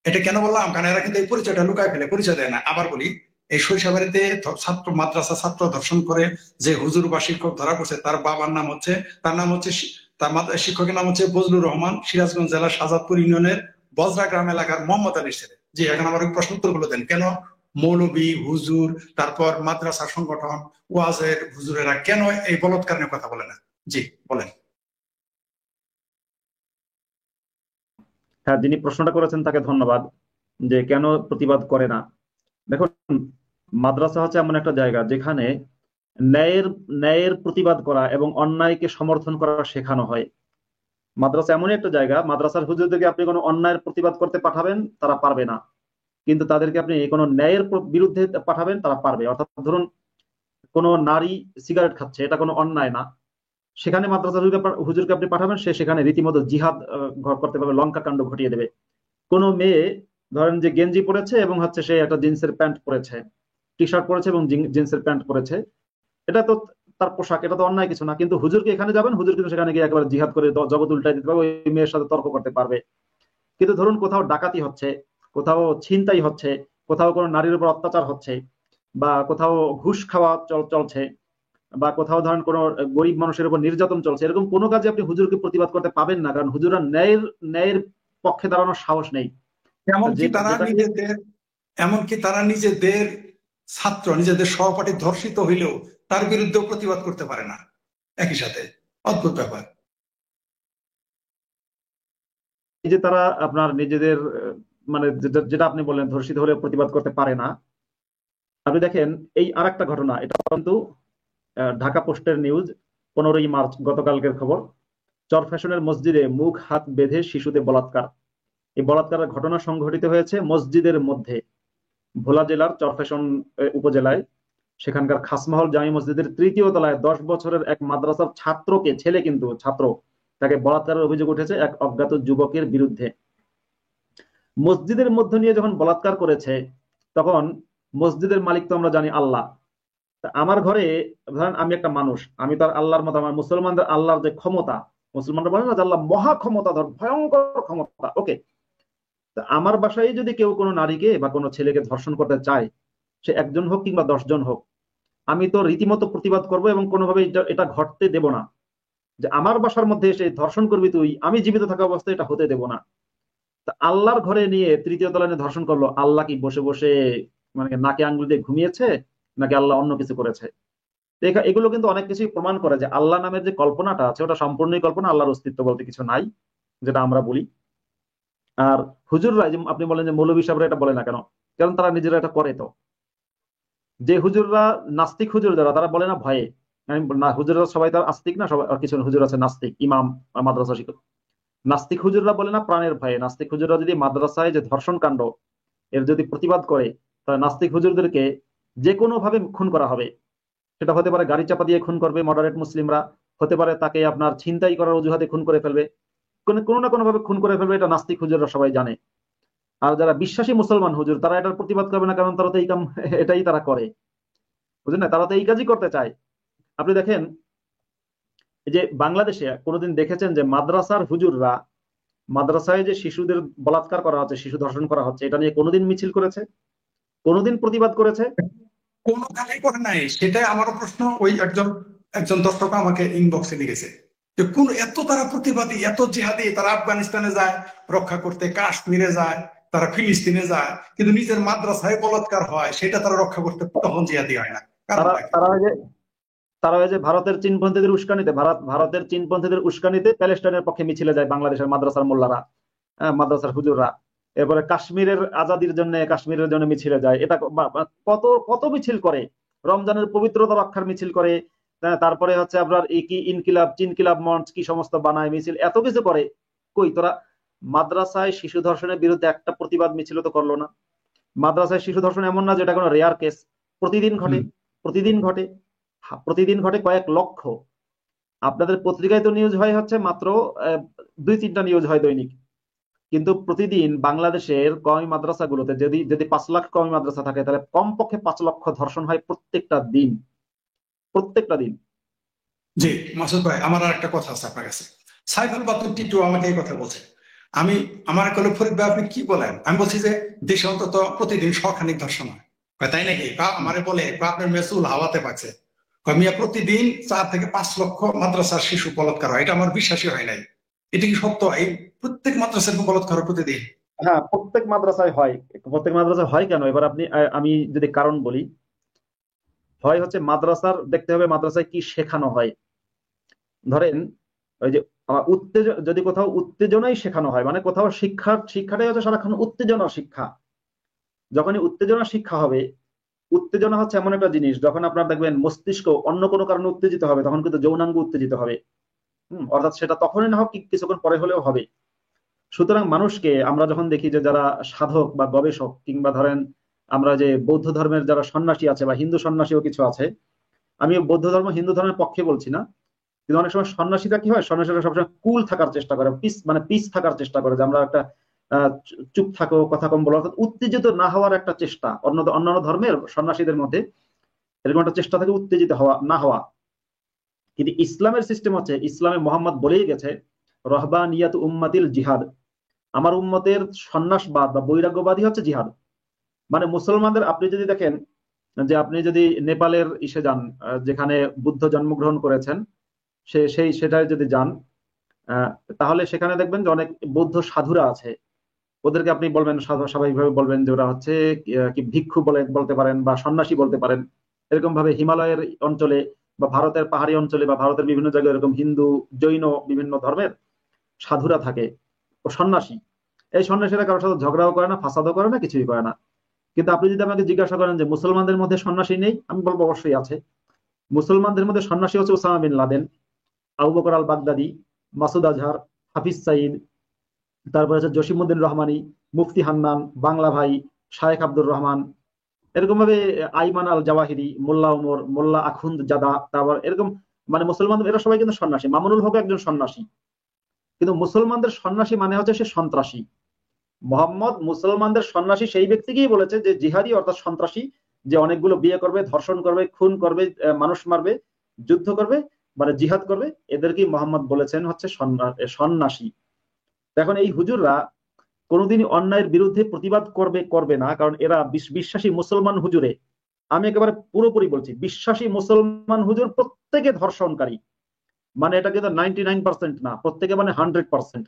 এটা কেন বললাম, কারণ এরা কিন্তু এই পরিচয়টা লুকায় ফেলে, পরিচয় দেয় না। আবার বলি, এই সরিষাবাড়িতে ছাত্র, মাদ্রাসা ছাত্র ধর্ষণ করে যে হুজুর বা শিক্ষক ধরা পড়ছে, তার বাবার নাম হচ্ছে, তার নাম হচ্ছে, শিক্ষকের নাম হচ্ছে বজলুর রহমান, সিরাজগঞ্জ জেলার শাহজাদপুর ইউনিয়নের বজ্রাগ্রাম এলাকার মোহাম্মদ আলীর ছেলে। জি, এখন আমার প্রশ্ন উত্তর গুলো দেন, কেন মৌলবী, হুজুর, তারপর মাদ্রাসা সংগঠন, ওয়াজের হুজুরেরা কেন এই বলৎকার নিয়ে কথা বলে না? জি, বলেন। হ্যাঁ, যিনি প্রশ্নটা করেছেন তাকে ধন্যবাদ, যে কেন প্রতিবাদ করে না। দেখুন, মাদ্রাসা হচ্ছে এমন একটা জায়গা যেখানে ন্যায়ের ন্যায়ের প্রতিবাদ করা এবং অন্যায়কে সমর্থন করা শেখানো হয়। মাদ্রাসা এমনই একটা জায়গা, মাদ্রাসার হুজুরদেরকে আপনি কোনো অন্যায়ের প্রতিবাদ করতে পাঠাবেন, তারা পারবে না, কিন্তু তাদেরকে আপনি কোনো ন্যায়ের বিরুদ্ধে পাঠাবেন, তারা পারবে। অর্থাৎ ধরুন, কোনো নারী সিগারেট খাচ্ছে, এটা কোনো অন্যায় না, সেখানে মাদ্রাসার হুজুরকে আপনি পাঠাবেন, সে সেখানে রীতিমতো জিহাদ করতে পারবে, লঙ্কা কাণ্ড ঘটিয়ে দেবে। কোনো মেয়ে ধরেন যে গেঞ্জি পরেছে এবং হচ্ছে সে একটা জিন্সের প্যান্ট পরেছে, টি শার্ট পরেছে এবং জিন্সের প্যান্ট পরেছে, এটা তো তার পোশাক, এটা তো অন্যায় কিছু না, কিন্তু হুজুরকে এখানে যাবেন, হুজুর কিন্তু সেখানে গিয়ে একেবারে জিহাদ করে জগৎ উল্টাই দিতে পারবে, ওই মেয়ের সাথে তর্ক করতে পারবে। কিন্তু ধরুন কোথাও ডাকাতি হচ্ছে, কোথাও ছিনতাই হচ্ছে, কোথাও কোনো নারীর উপর অত্যাচার হচ্ছে, বা কোথাও ঘুষ খাওয়া চলছে, বা কোথাও ধরেন কোনো গরিব মানুষের উপর নির্যাতন চলছে, এরকম কোনো কাজে আপনি হুজুরকে প্রতিবাদ করতে পাবেন না, কারণ হুজুরা ন্যায়ের পক্ষে দাঁড়ানোর সাহস নেই। এমনকি তারা যেটা নিয়ে নিজেদের এমনকি তারা নিজেদের ছাত্র নিজেদের সহপাঠী ধর্ষিত হইলেও তার বিরুদ্ধেও প্রতিবাদ করতে পারে না একই সাথে। অদ্ভুত ব্যাপার। এই যে তারা আপনার নিজেদের মানে যেটা আপনি বললেন ধর্ষিত হলে প্রতিবাদ করতে পারে না, আপনি দেখেন এই আর একটা ঘটনা, এটা কিন্তু ঢাকা পোস্টের নিউজ, 15ই মার্চ গতকালকের খবর। চরফ্যাশনের মসজিদে মুখ হাত বেঁধে শিশুদের বলাৎকার। এই বলাৎকারের ঘটনা সংঘটিত হয়েছে মসজিদের মধ্যে, ভোলা জেলার চরফ্যাশন উপজেলায়। সেখানকার খাসমহল জামি মসজিদের 3য় তলায় 10 বছরের এক মাদ্রাসার ছাত্রকে, ছেলে কিন্তু ছাত্র, তাকে বলাৎকারের অভিযোগ উঠেছে এক অজ্ঞাত যুবকের বিরুদ্ধে। মসজিদের মধ্যে নিয়ে যখন বলাৎকার করেছে, তখন মসজিদের মালিক তো আমরা জানি আল্লাহ। তা আমার ঘরে ধরেন আমি একটা মানুষ, আমি তো আর আল্লাহর মতো, আমার মুসলমানদের আল্লাহর যে ক্ষমতা, মুসলমানরা বলে না যে আল্লাহ মহা ক্ষমতাধর, ভয়ঙ্কর ক্ষমতা, ওকে। তা আমার বাসায় যদি কেউ কোনো নারীকে বা কোনো ছেলেকে ধর্ষণ করতে চায়, সে একজন হোক কিংবা 10 জন হোক, আমি তো রীতিমতো প্রতিবাদ করব এবং কোনোভাবে এটা ঘটতে দেব না। যে আমার বাসার মধ্যে এসে ধর্ষণ করবি তুই, আমি জীবিত থাকা অবস্থায় এটা হতে দেব না। তা আল্লাহর ঘরে নিয়ে 3য় তলায় নিয়ে ধর্ষণ করলো, আল্লাহ কি বসে বসে মানে নাকে আঙ্গুল দিয়ে ঘুমিয়েছে, নাকি আল্লাহ অন্য কিছু করেছে? তো এগুলো কিন্তু অনেক কিছুই প্রমাণ করে যে আল্লাহ নামের যে কল্পনাটা আছে ওটা সম্পূর্ণই কল্পনা, আল্লাহর অস্তিত্ব বলতে কিছু নাই, যেটা আমরা বলি। আর হুজুররা, যে আপনি বলেন যে মৌলভী সাহেবরা এটা বলে না কেন, কারণ তারা নিজেরা এটা করে। তো যে হুজুররা নাস্তিক হুজুর যারা, তারা বলে না ভয়ে। আমি না, হুজুররা সবাই তার আস্তিক না, সবাই কিছু হুজুর আছে নাস্তিক, ইমাম, মাদ্রাসা শিক্ষক। নাস্তিক হুজুররা বলে না প্রাণের ভয়ে। নাস্তিক হুজুররা যদি মাদ্রাসায় যে ধর্ষণ কাণ্ড এর যদি প্রতিবাদ করে, তাহলে নাস্তিক হুজুরদেরকে যে কোনো ভাবে খুন করা হবে। সেটা হতে পারে গাড়ি চাপা দিয়ে খুন করবে মডারেট মুসলিমরা, হতে পারে তাকে আপনার ছিনতাই করার অজুহাতে খুন করে ফেলবে, কোনো না কোনো ভাবে খুন করে ফেলবে, এটা নাস্তিক হুজুররা সবাই জানে। আর যারা বিশ্বাসী মুসলমান হুজুর, তারা এটার প্রতিবাদ করবে না, কারণ তারা তো এই কাম এটাই তারা করে, বুঝলেন না, তারা তো এই কাজই করতে চায়। আপনি দেখেন এই যে বাংলাদেশে কোনোদিন দেখেছেন যে মাদ্রাসার হুজুররা, মাদ্রাসায় যে শিশুদের বলাৎকার করা হচ্ছে, শিশু ধর্ষণ করা হচ্ছে, এটা নিয়ে কোনোদিন মিছিল করেছে, কোনোদিন প্রতিবাদ করেছে? কোনো কাজই করে নাই, সেটাই আমারও প্রশ্ন। ওই একজন একজন দর্শক আমাকে ইনবক্সে লিখেছে যে কোন এত তারা প্রতিবাদী, এত জিহাদি, তারা আফগানিস্তানে যায় রক্ষা করতে, কাশ্মীরে যায়, তারা ফিলিস্তিনে যায়, কিন্তু নিজের মাদ্রাসায় বলাৎকার হয় সেটা তারা রক্ষা করতে তখন জিহাদি হয় না। তারা কারণটা কি? তারা ওই যে তারা ওই যে ভারতের চীনপন্থীদের উস্কানিতে, ভারতের চীনপন্থীদের উস্কানিতে প্যালেস্টাইনের পক্ষে মিছিলে যায় বাংলাদেশের মাদ্রাসার মোল্লারা, মাদ্রাসার হুজুররা। এরপরে কাশ্মীরের আজাদির জন্য, কাশ্মীরের জন্য মিছিলে যায়। এটা কত কত মিছিল করে, রমজানের পবিত্রতা রক্ষার মিছিল করে। তারপরে হচ্ছে আপনার কি ইনকিলাব, চিনকিলাব মঞ্চ কি সমস্ত বানায়, মিছিল এত কিছু করে। কই তোরা মাদ্রাসায় শিশু ধর্ষণের বিরুদ্ধে একটা প্রতিবাদ মিছিল তো করলো না। মাদ্রাসায় শিশু ধর্ষণ এমন না যেটা কোনো রেয়ার কেস, প্রতিদিন ঘটে, হুম। প্রতিদিন ঘটে, প্রতিদিন ঘটে কয়েক লক্ষ। আপনাদের পত্রিকায় তো নিউজ হয় হচ্ছে মাত্র 2-3টা নিউজ হয় দৈনিক, কিন্তু প্রতিদিন বাংলাদেশের কওমি মাদ্রাসাগুলোতে যদি যদি 5 লাখ কওমি মাদ্রাসা থাকে, তাহলে কমপক্ষে 5 লক্ষ ধর্ষণ হয় প্রত্যেকটা দিন, প্রত্যেকটা দিন। জি, মাসুদ ভাই, আমার আর একটা কথা আছে আপনার কাছে। সাইফ আল বাতুর টিটু আমাকে এই কথা বলছে। আমি আমার কলে ফরিদ ভাই আপনি কি বলেন? আমি বলছি যে দেশে অন্তত প্রতিদিন শখানিক ধর্ষণ হয়। কয়, তাই নাকি? আমারে বলে আপনার মেসুল হাওয়াতে পাচ্ছে। কয়, মিয়া প্রতিদিন 4 থেকে 5 লক্ষ মাদ্রাসার শিশু বলাৎকার হয়, এটা আমার বিশ্বাসই হয় নাই। এটা কি সত্য? এই প্রত্যেক মাদ্রাসার বলাৎকার হয় প্রতিদিন? হ্যাঁ, প্রত্যেক মাদ্রাসায় হয়। প্রত্যেক মাদ্রাসায় হয় কেন, এবার আপনি আমি যদি কারণ বলি, হয় হচ্ছে মাদ্রাসার দেখতে হবে মাদ্রাসায় কি শেখানো হয়। ধরেন ওই যে যদি কোথাও উত্তেজনাই শেখানো হয়, মানে কোথাও শিক্ষাটাই হচ্ছে সারাক্ষণ উত্তেজনা শিক্ষা। যখনই উত্তেজনা শিক্ষা হবে, উত্তেজনা হচ্ছে এমন একটা জিনিস, যখন আপনার দেখবেন মস্তিষ্ক অন্য কোনো কারণে উত্তেজিত হবে, তখন কিন্তু যৌনাঙ্গ উত্তেজিত হবে। অর্থাৎ সেটা তখনই না হোক, কিছুক্ষণ পরে হলেও হবে। সুতরাং মানুষকে আমরা যখন দেখি যে যারা সাধক বা গবেষক, কিংবা ধরেন আমরা যে বৌদ্ধ ধর্মের যারা সন্ন্যাসী আছে বা হিন্দু সন্ন্যাসীও কিছু আছে, আমি বৌদ্ধ ধর্ম হিন্দু ধর্মের পক্ষে বলছি না, কিন্তু অনেক সময় সন্ন্যাসীরা কি হয়, সন্ন্যাসীরা সবসময় কুল থাকার চেষ্টা করে, পিস থাকার চেষ্টা করে, যে আমরা একটা চুপ থাকো, কথা কম বলো, অর্থাৎ উত্তেজিত না হওয়ার একটা চেষ্টা। অন্যান্য ধর্মের সন্ন্যাসীদের মধ্যে এরকম একটা চেষ্টা থাকে উত্তেজিত হওয়া না হওয়া। কিন্তু ইসলামের সিস্টেম হচ্ছে, ইসলামে মোহাম্মদ বলেই গেছে রহবানিয়াত উম্মাতিল জিহাদ, আমার উম্মতের সন্ন্যাসবাদ বা বৈরাগ্যবাদী হচ্ছে জিহাদ। মানে মুসলমানদের আপনি যদি দেখেন, যে আপনি যদি নেপালের ইসে যান, যেখানে বুদ্ধ জন্মগ্রহণ করেছেন, সেটাই যদি যান, আহ, তাহলে সেখানে দেখবেন যে অনেক বৌদ্ধ সাধুরা আছে। ওদেরকে আপনি বলবেন স্বাভাবিকভাবে বলবেন যে ওরা হচ্ছে কি ভিক্ষু বলতে পারেন বা সন্ন্যাসী বলতে পারেন। এরকম ভাবে হিমালয়ের অঞ্চলে বা ভারতের পাহাড়ি অঞ্চলে বা ভারতের বিভিন্ন জায়গায় এরকম হিন্দু, জৈন বিভিন্ন ধর্মের সাধুরা থাকে ও সন্ন্যাসী। এই সন্ন্যাসীরা কারোর সাথে ঝগড়াও করে না, ফাসাদও করে না, কিছুই করে না। কিন্তু আপনি যদি আমাকে জিজ্ঞাসা করেন যে মুসলমানদের মধ্যে সন্ন্যাসী নেই, আমি বলবো অবশ্যই আছে। মুসলমানদের মধ্যে সন্ন্যাসী হচ্ছে Osama bin Laden, Abu Bakr al Baghdadi, Masood Azhar, Hafiz Saeed, তারপরে হচ্ছে জসিমউদ্দিন রহমানী, মুফতি হান্নান, বাংলা ভাই, শায়েখ আব্দুর রহমান, এরকম ভাবে আইমান আল জাওয়াহিরি, মোল্লা ওমর, মোল্লা আখুন্দ জাদা, তারপর এরকম মানে মুসলমান এরা সবাই কিন্তু সন্ন্যাসী। মামুনুল হক একজন সন্ন্যাসী। কিন্তু মুসলমানদের সন্ন্যাসী মানে হচ্ছে সে সন্ত্রাসী। মোহাম্মদ মুসলমানদের সন্ন্যাসী সেই ব্যক্তিকেই বলেছে যে জিহাদি অর্থাৎ সন্ত্রাসী, যে অনেকগুলো বিয়ে করবে, ধর্ষণ করবে, খুন করবে, মানুষ মারবে, যুদ্ধ করবে, মানে জিহাদ করবে, এদেরকেই মোহাম্মদ বলেছেন হচ্ছে সন্ন্যাসী। এখন এই হুজুররা কোনোদিনই অন্যায়ের বিরুদ্ধে প্রতিবাদ করবে করবে না, কারণ এরা বিশ্বাসী মুসলমান হুজুরে, আমি একেবারে পুরোপুরি বলছি, বিশ্বাসী মুসলমান হুজুর প্রত্যেকে ধর্ষণকারী। মানে এটা কিন্তু 99% না, প্রত্যেকে মানে 100%।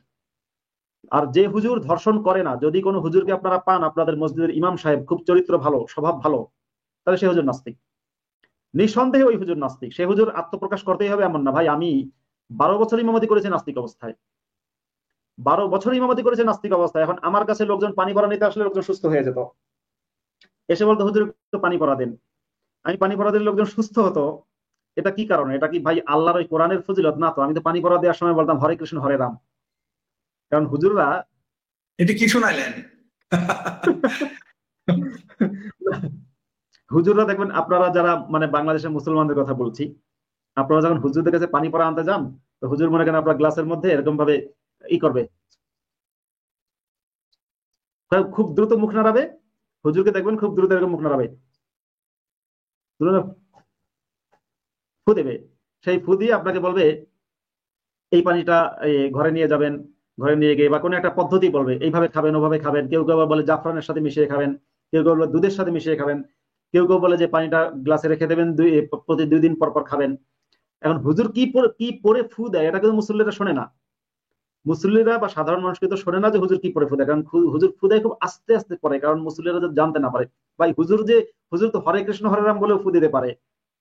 আর যে হুজুর ধর্ষণ করে না, যদি কোনো হুজুরকে আপনারা পান আপনাদের মসজিদের ইমাম সাহেব খুব চরিত্র ভালো, স্বভাব ভালো, তাহলে সে হুজুর নাস্তিক। নিঃসন্দেহে ওই হুজুর নাস্তিক। সে হুজুর আত্মপ্রকাশ করতেই হবে এমন না। ভাই আমি 12 বছর ইমামতি করেছি নাস্তিক অবস্থায়, 12 বছর ইমামতি করেছে নাস্তিক অবস্থায়। এখন আমার কাছে লোকজন পানি পড়া নিতে আসলে লোকজন সুস্থ হয়ে যেত, এসে বলতো হুজুর একটু পানি পড়া দেন। আমি পানি পড়া দিলে লোকজন সুস্থ হতো। এটা কি কারণে? এটা কি ভাই আল্লাহর ওই কোরআনের ফজিলত? না তো। আমি তো পানি পড়া দেওয়ার সময় বলতাম হরে কৃষ্ণ হরে রাম। কারণ হুজুররা এটি কি শুনাইলেন? হুজুররা দেখবেন, আপনারা যারা মানে বাংলাদেশের মুসলমানদের কথা বলছি, আপনারা যখন হুজুরদের কাছে পানি পড়া আনতে যান, তো হুজুর মনে করেন আপনার গ্লাসের মধ্যে এরকম ভাবে ই করবে, খুব দ্রুত মুখ নাড়াবে। হুজুরকে দেখবেন খুব দ্রুত এরকম মুখ নাড়াবে, দ্রুত ফু দেবে। সেই ফু দিয়ে আপনাকে বলবে এই পানিটা ঘরে নিয়ে যাবেন, ঘরে নিয়ে গিয়ে বা কোনো একটা পদ্ধতি বলবে, এইভাবে খাবেন, ওভাবে খাবেন। কেউ কেউ আবার বলে জাফরানের সাথে মিশিয়ে খাবেন, কেউ কেউ বলে দুধের সাথে মিশিয়ে খাবেন, কেউ কেউ বলে যে পানিটা গ্লাসে রেখে দেবেন, প্রতি 2 দিন পর পর খাবেন। এখন হুজুর কি পরে ফু দেয় এটা কিন্তু মুসল্লিরা শোনে না। মুসল্লিরা বা সাধারণ মানুষ কিন্তু শোনে না যে হুজুর কি পরে ফু দেয়, কারণ হুজুর ফু দেয় খুব আস্তে আস্তে পড়ে, কারণ মুসল্লিরা যদি জানতে না পারে। ভাই হুজুর তো হরে কৃষ্ণ হরে রাম বলেও ফু দিতে পারে।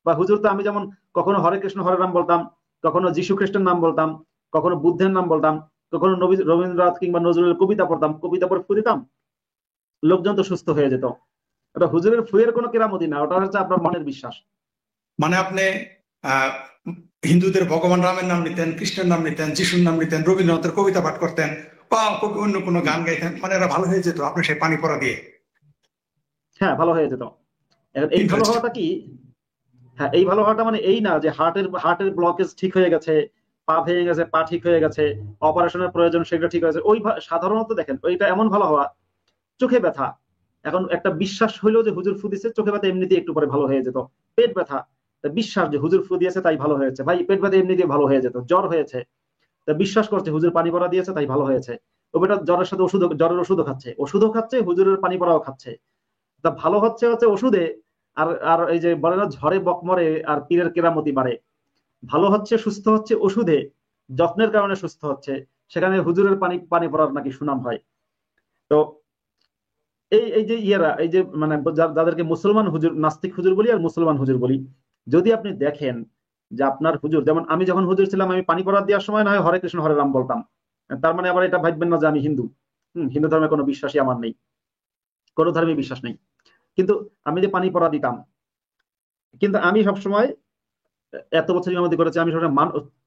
বা হুজুর তো আমি যেমন কখনো হরে কৃষ্ণ হরে রাম বলতাম, কখনো যীশু খ্রিস্টের নাম বলতাম, কখনো বুদ্ধের নাম বলতাম, কখনো রবীন্দ্রনাথ কিংবা নজরুলের কবিতা পড়তাম, কবিতা পড়ে ফু দিতাম, লোকজন তো সুস্থ হয়ে যেত। ওটা হুজুরের ফুয়ের কোনো কেরামতি না, ওটা হচ্ছে আপনার মনের বিশ্বাস। মানে আপনি আহ হিন্দুদের ভগবান রামের নাম নিতেন, কৃষ্ণের নাম নিতেন, যিশুর নাম নিতেন, রবীন্দ্রনাথের কবিতা পাঠ করতেন, বা কবি অন্য কোনো গান গাইতেন, মানে এরা ভালো হয়ে যেত আপনি সেই পানি পড়া দিয়ে। হ্যাঁ, ভালো হয়ে যেত। এখন এই ভালো ইন্টারেস্টিং। হওয়াটা কি? হ্যাঁ, এই ভালো হওয়াটা মানে এই না যে হার্টের ব্লকেজ ঠিক হয়ে গেছে, পা ভেঙে গেছে, পা ঠিক হয়ে গেছে, অপারেশনের প্রয়োজন সেগুলো ঠিক হয়েছে। সাধারণত দেখেন ওইটা এমন ভালো হওয়া, চোখে ব্যথা, এখন একটা বিশ্বাস হইলো যে হুজুর ফু দিছে, চোখে ব্যথা এমনিতেই একটু পরে ভালো হয়ে যেত। পেট ব্যথা, তা বিশ্বাস যে হুজুর ফু দিয়েছে তাই ভালো হয়েছে। ভাই পেট ব্যথা এমনিতেই ভালো হয়ে যেত। জ্বর হয়েছে, তা বিশ্বাস করছে হুজুর পানি পড়া দিয়েছে তাই ভালো হয়েছে। ও বেটা জ্বরের সাথে জ্বরের ওষুধও খাচ্ছে, হুজুরের পানি পড়াও খাচ্ছে। তা ভালো হচ্ছে হচ্ছে ওষুধে। আর আর এই যে বলে না ঝড়ে বকমরে আর পীরের কেরামতি বাড়ে। ভালো হচ্ছে, সুস্থ হচ্ছে ওষুধে, যত্নের কারণে সুস্থ হচ্ছে। সেখানে হুজুরের পানি পানি পড়ার নাকি সুনাম হয়। তো এই যে ইয়েরা, এই যে মানে যাদেরকে মুসলমান হুজুর, নাস্তিক হুজুর বলি আর মুসলমান হুজুর বলি, যদি আপনি দেখেন যে আপনার হুজুর, যেমন আমি যখন হুজুর ছিলাম, আমি পানি পড়া দেওয়ার সময় না হয় হরে কৃষ্ণ হরে রাম বলতাম। তার মানে আবার এটা ভাববেন না যে আমি হিন্দু। হিন্দু ধর্মে কোনো বিশ্বাসই আমার নেই, কোনো ধর্মে বিশ্বাস নেই। কিন্তু আমি যে পানি পড়া দিতাম, কিন্তু আমি সবসময় এত বছর ইমামতি করেছি, আমি সবসময়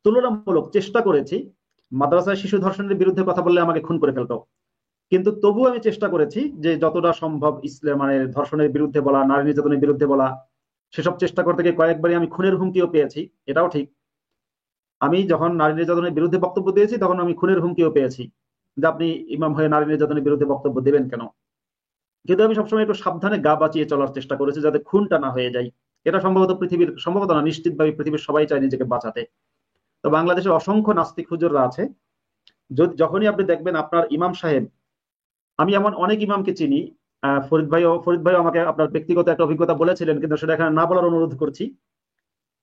তুলনামূলক চেষ্টা করেছি। মাদ্রাসায় শিশু ধর্ষণের বিরুদ্ধে কথা বললে আমাকে খুন করে ফেলতো, কিন্তু তবুও আমি চেষ্টা করেছি যে যতটা সম্ভব ইসলাম মানে ধর্ষণের বিরুদ্ধে বলা, নারী নির্যাতনের বিরুদ্ধে বলা। সেসব চেষ্টা করতে গিয়ে কয়েকবারই আমি খুনের হুমকিও পেয়েছি, এটাও ঠিক। আমি যখন নারী নির্যাতনের বিরুদ্ধে বক্তব্য দিয়েছি তখন আমি খুনের হুমকিও পেয়েছি, যে আপনি ইমাম হয়ে নারী নির্যাতনের বিরুদ্ধে বক্তব্য দেবেন কেন। কিন্তু আমি সবসময় একটু সাবধানে গা বাঁচিয়ে চলার চেষ্টা করেছি যাতে খুনটা না হয়ে যায়। এটা সম্ভবত না, নিশ্চিতভাবে পৃথিবীর সবাই চায় নিজেকে বাঁচাতে। তো বাংলাদেশের অসংখ্য নাস্তিক হুজুররা আছে, যখনই আপনি দেখবেন আপনার ইমাম সাহেব, আমি এমন অনেক ইমামকে চিনি। ফরিদ ভাইও আমাকে আপনার ব্যক্তিগত একটা অভিজ্ঞতা বলেছিলেন, কিন্তু সেটা এখানে না বলার অনুরোধ করছি।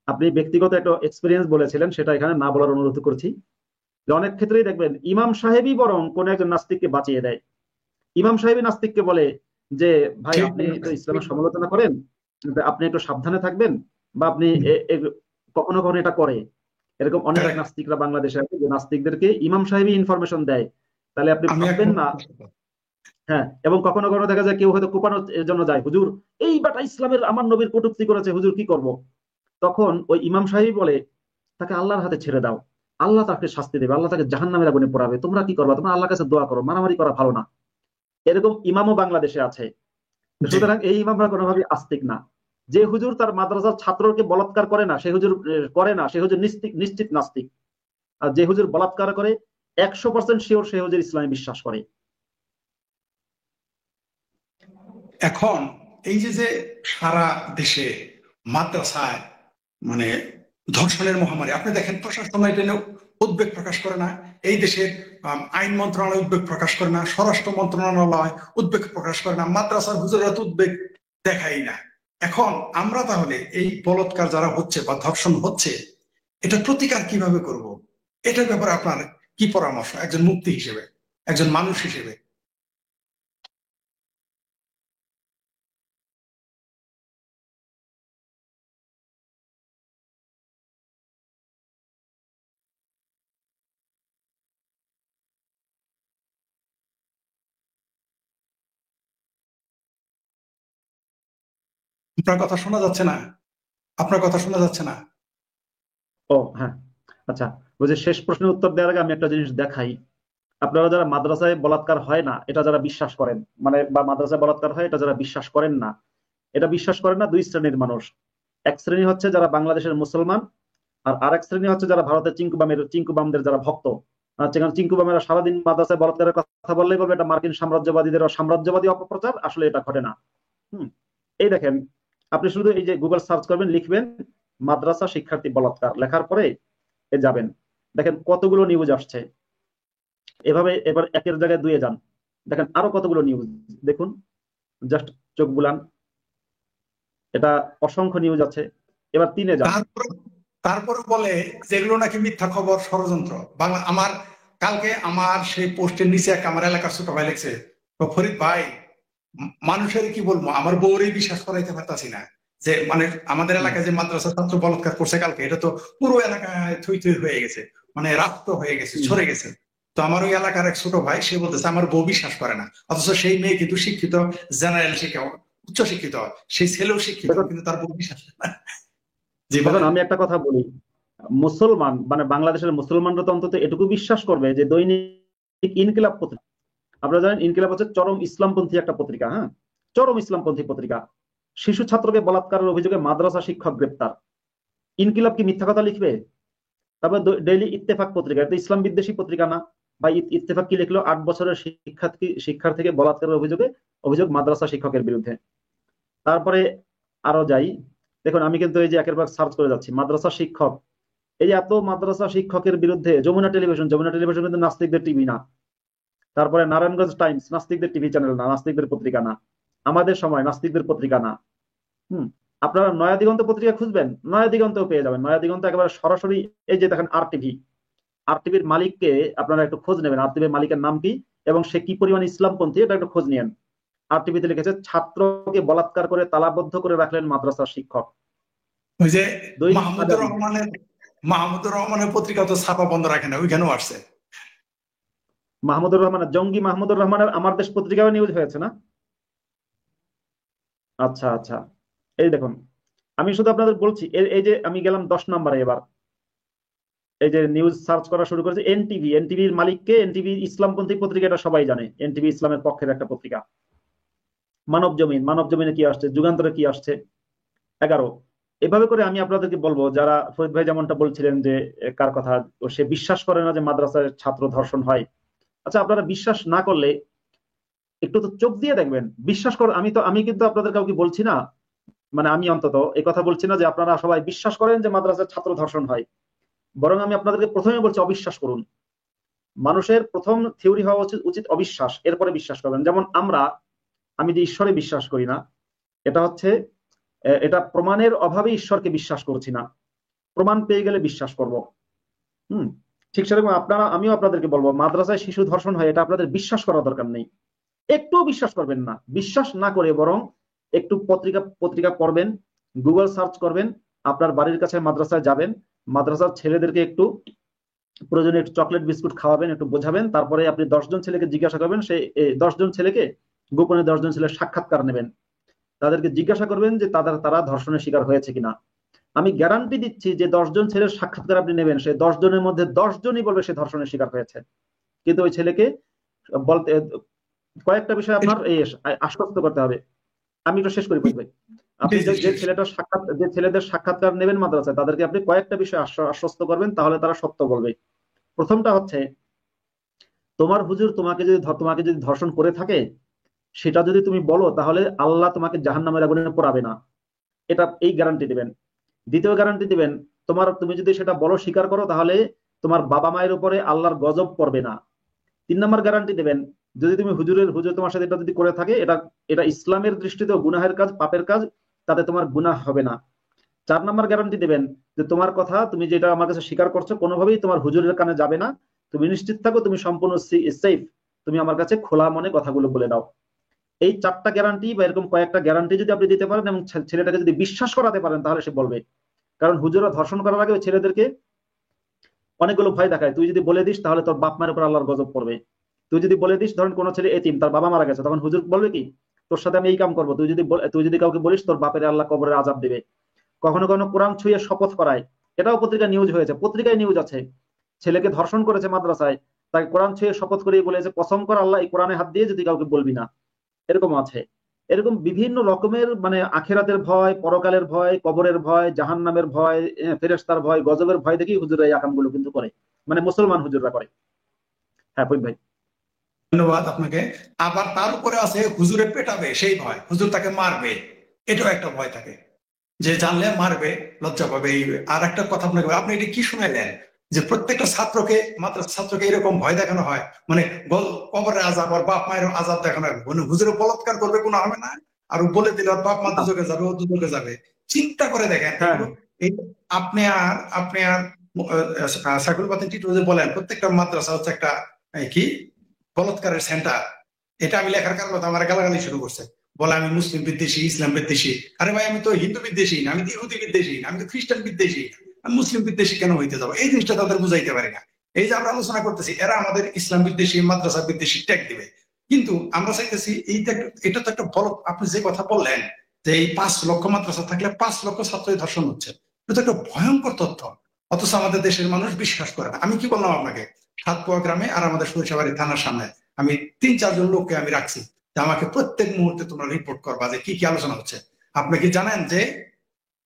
আপনি ব্যক্তিগত একটা এক্সপিরিয়েন্স বলেছিলেন, সেটা এখানে না বলার অনুরোধ করছি। যে অনেক ক্ষেত্রেই দেখবেন ইমাম সাহেবই বরং কোন একজন নাস্তিককে বাঁচিয়ে দেয়। ইমাম সাহেবই নাস্তিককে বলে যে ভাই ঠিক আপনি তো বলেছেন। ইসলামের সমালোচনা করেন, কিন্তু আপনি একটু সাবধানে থাকবেন, বা আপনি কখনো কখনো এটা করে। এরকম অনেক Correct. নাস্তিকরা বাংলাদেশে আছে যে নাস্তিকদেরকে ইমাম সাহেবই ইনফরমেশন দেয়, তাহলে আপনি আমি ভাববেন একমত না। আপনার সাথে। হ্যাঁ, এবং কখনো কখনো দেখা যায় কেউ হয়তো কোপানোর জন্য যায়, হুজুর এই বেটা ইসলামের আমার নবীর কটূক্তি করেছে, হুজুর কি করব? তখন ওই ইমাম সাহেব বলে তাকে আল্লাহর হাতে ছেড়ে দাও, আল্লাহ তাকে শাস্তি দেবে, আল্লাহ তাকে জাহান্নামের আগুনে পোড়াবে, তোমরা কি করবা? তোমরা আল্লাহর কাছে দোয়া করো, মারামারি করা ভালো না। এরকম ইমামও বাংলাদেশে আছে। জি। সুতরাং এই ইমামরা কোনোভাবে আস্তিক না। যে হুজুর তার মাদ্রাসার ছাত্রকে বলাৎকার করে না, সে হুজুর করে না, সে হুজুর নিশ্চিত নিশ্চিত নাস্তিক। আর যে হুজুর বলাৎকার করে 100% শিওর সে হুজুর ইসলামে বিশ্বাস করে। এখন এই যে যে সারা দেশে মাদ্রাসায় মানে ধর্ষণের মহামারী, আপনি দেখেন প্রশাসন এটা নিয়ে উদ্বেগ প্রকাশ করে না। এই দেশের আইন মন্ত্রণালয় উদ্বেগ প্রকাশ করে না, স্বরাষ্ট্র মন্ত্রণালয় উদ্বেগ প্রকাশ করে না, মাদ্রাসার হুজুররা তো উদ্বেগ দেখাই না। এখন আমরা তাহলে এই বলাৎকার যারা হচ্ছে বা ধর্ষণ হচ্ছে, এটা প্রতিকার কিভাবে করব? এটার ব্যাপারে আপনার কি পরামর্শ একজন মুফতি হিসেবে, একজন মানুষ হিসেবে? আপনার কথা শোনা যাচ্ছে না। আপনার কথা শোনা যাচ্ছে না। ও হ্যাঁ, আচ্ছা, ওই যে শেষ প্রশ্নের উত্তর দেওয়ার আগে আমি একটা জিনিস দেখাই। আপনারা যারা মাদ্রাসায় বলাৎকার হয় না এটা যারা বিশ্বাস করেন, মানে বা মাদ্রাসায় বলাৎকার হয় এটা যারা বিশ্বাস করেন না, এটা বিশ্বাস করেন না দুই শ্রেণীর মানুষ। এক শ্রেণী হচ্ছে যারা বাংলাদেশের মুসলমান, আর আরেক শ্রেণী হচ্ছে যারা ভারতের চিঙ্কুবামদের যারা ভক্ত। যেখানে চিঙ্কুবামেরা সারাদিন মাদ্রাসায় বলাৎকারের কথা বললেই বলবে এটা মার্কিন সাম্রাজ্যবাদীদের সাম্রাজ্যবাদী অপপ্রচার, আসলে এটা ঘটে না। হুম, এই দেখেন, আপনি শুধু এই যে গুগল সার্চ করবেন, লিখবেন মাদ্রাসা শিক্ষার্থী বলাৎকার, লেখার পরে যাবেন, দেখেন কতগুলো নিউজ আসছে। এভাবে এবার একের জায়গায় দুয়ে যান, দেখেন আরো কতগুলো নিউজ। দেখুন, জাস্ট চোখ বুলান, এটা অসংখ্য নিউজ আছে। এবার তিনে যান। তারপর তারপরে বলে যেগুলো নাকি মিথ্যা খবর, ষড়যন্ত্র। বাংলা আমার কালকে আমার সেই পোস্টের নিচে এক আমার এলাকার ছোট ভাই লিখছে, তো ফরিদ ভাই, মানুষের কি বলবো, আমার বউরেই বিশ্বাস করাইতে পারতাছি না যে মানে আমাদের হুম, এলাকায় যে মাদ্রাসা ছাত্র বলাৎকার করছে কালকে, এটা তো পুরো এলাকায় থই থই হয়ে গেছে, মানে রাস্ত হয়ে গেছে, হুম। ছড়ে গেছে। তো আমার ওই এলাকার এক ছোট ভাই সে বলতেছে আমার বউ বিশ্বাস করে না, অথচ সেই মেয়ে কিন্তু শিক্ষিত, জেনারেল শিক্ষা, উচ্চ শিক্ষিত, সেই ছেলেও শিক্ষিত, দেখুন, কিন্তু তার বউ বিশ্বাস করে না। জি দেখুন বলেন। আমি একটা কথা বলি, মুসলমান মানে বাংলাদেশের মুসলমানরা তো অন্তত এটুকু বিশ্বাস করবে যে দৈনিক ইনকিলাব পত্রিকা, আপনারা জানেন ইনকিলাব হচ্ছে চরম ইসলামপন্থী একটা পত্রিকা, হ্যাঁ, চরম ইসলামপন্থী পত্রিকা। শিশু ছাত্রকে বলাৎকারের অভিযোগে মাদ্রাসা শিক্ষক গ্রেপ্তার, ইনকিলাব কি মিথ্যা কথা লিখবে? তারপর ডেইলি ইত্তেফাক পত্রিকা, এটা ইসলাম বিদ্বেষী পত্রিকা না? বা ইত্তেফাক কি লিখলো, 8 বছরের শিক্ষার্থীকে বলাৎকারের অভিযোগ মাদ্রাসা শিক্ষকের বিরুদ্ধে। তারপরে আরো যাই, দেখুন আমি কিন্তু এই যে একের পর সার্চ করে যাচ্ছি মাদ্রাসা শিক্ষক, এই যে এত মাদ্রাসা শিক্ষকের বিরুদ্ধে যমুনা টেলিভিশন কিন্তু নাস্তিকদের টিভি না। তারপরে নারায়ণগঞ্জ টাইমস নাস্তিকদের টিভি চ্যানেল না, নাস্তিকদের পত্রিকা না। আমাদের সময় নাস্তিকদের পত্রিকা না। হুম, আপনারা নয়া দিগন্ত পত্রিকা খুঁজবেন, নয়া দিগন্তও পেয়ে যাবেন। নয়া দিগন্ত একেবারে সরাসরি, এই যে দেখেন আর টিভি, আর টিভির মালিককে আপনারা একটু খোঁজ নেবেন, আর টিভির মালিকের নাম কি এবং সে কি পরিমাণ ইসলামপন্থী, এটা একটু খোঁজ নিয়েন। আর টিভিতে লিখেছে ছাত্রকে বলাৎকার করে তালাবদ্ধ করে রাখলেন মাদ্রাসার শিক্ষক। ওই যে দৈনিক মাহমুদুর আজাদী, রহমানের মাহমুদুর রহমানের পত্রিকা তো ছাপা বন্ধ রাখে না, ওইখানেও আসছে। জঙ্গি মাহমুদুর রহমানের আমার দেশ পত্রিকাও নিউজ হয়েছে না? আচ্ছা আচ্ছা, এই দেখুন, আমি শুধু আপনাদের বলছি এই যে আমি গেলাম 10 নম্বরে। এবার এই যে নিউজ সার্চ করা শুরু করেছে, এনটিভির মালিককে, এনটিভি ইসলামপন্থী পত্রিকা, এটা সবাই জানে, এনটিভি ইসলামের পক্ষের একটা পত্রিকা। মানব জমিনে কি আসছে, যুগান্তরে কি আসছে, 11। এভাবে করে আমি আপনাদেরকে বলবো, যারা ফরিদ ভাই যেমনটা বলছিলেন যে কার কথা, সে বিশ্বাস করে না যে মাদ্রাসায় ছাত্র ধর্ষণ হয়। আচ্ছা, আপনারা বিশ্বাস না করলে একটু তো চোখ দিয়ে দেখবেন, বিশ্বাস কর, আমি কিন্তু আপনাদের কাউকে বলছি না, মানে আমি অন্তত এই কথা বলছি না যে আপনারা সবাই বিশ্বাস করেন যে মাদ্রাসায় ছাত্র ধর্ষণ হয়। বরং আমি আপনাদেরকে প্রথমে বলছি অবিশ্বাস করুন। মানুষের প্রথম থিওরি হওয়া উচিত উচিত অবিশ্বাস, এরপরে বিশ্বাস করবেন। যেমন আমি যে ঈশ্বরে বিশ্বাস করি না, এটা হচ্ছে এটা প্রমাণের অভাবে ঈশ্বরকে বিশ্বাস করছি না, প্রমাণ পেয়ে গেলে বিশ্বাস করব। হুম, ঠিক সেরকম আমিও আপনাদেরকে বলবো মাদ্রাসায় শিশু ধর্ষণ হয়, এটা আপনাদের বিশ্বাস করার দরকার নেই। একটুও বিশ্বাস করবেন না, বিশ্বাস না করে বরং একটু পত্রিকা পত্রিকা পড়বেন, গুগল সার্চ করবেন, আপনার বাড়ির কাছে মাদ্রাসায় যাবেন, মাদ্রাসার ছেলেদেরকে একটু প্রয়োজনে একটু চকলেট বিস্কুট খাওয়াবেন, একটু বোঝাবেন, তারপরে আপনি 10 জন ছেলেকে জিজ্ঞাসা করবেন, সেই 10 জন ছেলেকে গোপনে 10 জন ছেলের সাক্ষাৎকার নেবেন, তাদেরকে জিজ্ঞাসা করবেন যে তারা ধর্ষণের শিকার হয়েছে কিনা। আমি গ্যারান্টি দিচ্ছি যে 10 জন ছেলের সাক্ষাৎকার আপনি নেবেন, সেই 10 জনের মধ্যে 10 জনই বলবে সে ধর্ষণের শিকার হয়েছে। কিন্তু ওই ছেলেকে বলতে কয়েকটা বিষয় আপনার এই আশ্বস্ত করতে হবে। আমি একটু শেষ করি ভাই। জি আপনি জি যে শেষ। যে ছেলেদের সাক্ষাৎকার নেবেন মাদ্রাসায়, তাদেরকে আপনি কয়েকটা বিষয় আশ্বস্ত করবেন, তাহলে তারা সত্য বলবে। প্রথমটা হচ্ছে, তোমার হুজুর তোমাকে যদি ধর্ষণ করে থাকে, সেটা যদি তুমি বলো, তাহলে আল্লাহ তোমাকে জাহান্নামের আগুনে পোড়াবে না। এই গ্যারান্টি দিবেন। দ্বিতীয় গ্যারান্টি দিবেন, তুমি যদি সেটা বলো, স্বীকার করো, তাহলে তোমার বাবা মায়ের উপরে আল্লাহর গজব পড়বে না। 3 নম্বর গ্যারান্টি দেবেন, যদি তুমি হুজুর তোমার সাথে এটা যদি করে থাকে, এটা এটা ইসলামের দৃষ্টিতেও গুনাহের কাজ, পাপের কাজ, তাতে তোমার গুনাহ হবে না। 4 নম্বর গ্যারান্টি দেবেন যে তোমার কথা, তুমি যেটা আমার কাছে স্বীকার করছো, কোনোভাবেই তোমার হুজুরের কানে যাবে না, তুমি নিশ্চিত থাকো, তুমি সম্পূর্ণ সেফ, তুমি আমার কাছে খোলা মনে কথাগুলো বলে দাও। এই 4টা গ্যারান্টি বা এরকম কয়েকটা গ্যারান্টি যদি আপনি দিতে পারেন এবং ছেলেটাকে যদি বিশ্বাস করাতে পারেন, তাহলে সে বলবে। কারণ হুজুরা ধর্ষণ করার আগে ওই ছেলেদেরকে অনেকগুলো ভয় দেখায়, তুই যদি বলে দিস তাহলে তোর বাপ মায়ের উপর আল্লাহর গজব পড়বে। তুই যদি বলে দিস, ধরেন কোনো ছেলে এতিম, তার বাবা মারা গেছে, তখন হুজুর বলবে কি, তোর সাথে আমি এই কাম করবো, তুই যদি কাউকে বলিস, তোর বাপের আল্লাহ কবরের আযাব দিবে। কখনো কখনো কোরআন ছুঁয়ে শপথ করায়, এটাও পত্রিকা নিউজ হয়েছে, পত্রিকায় নিউজ আছে। ছেলেকে ধর্ষণ করেছে মাদ্রাসায়, তাকে কোরআন ছুঁয়ে শপথ করিয়ে বলেছে, কসম কর আল্লাহ, এই কোরআনে হাত দিয়ে যদি কাউকে বলবি না। এরকম আছে। এরকম বিভিন্ন রকমের, মানে আখেরাতের ভয়, পরকালের ভয়, কবরের ভয়, জাহান্নামের ভয়, ফেরেশতার ভয়, গজবের ভয় দেখি হুজুরা এই আকামগুলো কিন্তু করে, মানে মুসলমান হুজুররা করে। হ্যাঁ পরিত ভাই। ধন্যবাদ আপনাকে। আবার তার উপরে আছে হুজুরে পেটাবে সেই ভয়, হুজুর তাকে মারবে, এটাও একটা ভয় থাকে, যে জানলে মারবে, লজ্জা পাবে। এই আর একটা কথা আপনাকে, আপনি এটা কি শুনাইলেন যে প্রত্যেকটা ছাত্রকে, মাদ্রাসা ছাত্রকে এরকম ভয় দেখানো হয়, মানে কবরের আযাব আর বাপ মায়ের আযাব দেখানো হয়, মানে হুজুরে বলাৎকার করবে, কোনো হবে না, আর ও বলে দিলে ওর বাপ মা না। দুজকে যাবে, ও দুজকে যাবে। চিন্তা করে দেখেন হ্যাঁ। এগুলো। এই আপনি আর সাইফুল বাতিন টিটু যে বলেন প্রত্যেকটা মাদ্রাসা হচ্ছে একটা কি বলাৎকারের সেন্টার, এটা আমি লেখার কারণে তো আমার গালাগালি শুরু করছে, বলে আমি মুসলিম বিদ্বেষী, ইসলাম বিদ্বেষী। আরে ভাই, আমি তো হিন্দু বিদ্বেষী না, আমি তো ইহুদি বিদ্বেষী না, আমি তো খ্রিস্টান বিদ্বেষী না, আমি মুসলিম বিদ্বেষী কেন হইতে যাবো? এই জিনিসটা তাদের বুঝাইতে পারি না। এই যে আমরা আলোচনা করতেছি, এরা আমাদের ইসলাম বিদ্বেষী, মাদ্রাসা বিদ্বেষী ট্যাগ দিবে, কিন্তু আমরা চাইতেছি এটা তো একটা বড়, আপনি যে কথা বললেন যে এই 5 লক্ষ মাদ্রাসা থাকলে 5 লক্ষ ছাত্রই ধর্ষণ হচ্ছে, এটা তো একটা ভয়ঙ্কর তথ্য। অথচ আমাদের দেশের মানুষ বিশ্বাস করে না। আমি কি বললাম আপনাকে, সাতপোয়া গ্রামে আর আমাদের সরিষাবাড়ি থানার সামনে আমি 3-4 জন লোককে আমি রাখছি, যে আমাকে প্রত্যেক মুহূর্তে তোমরা রিপোর্ট করবা যে কি কি আলোচনা হচ্ছে। আপনি কি জানেন যে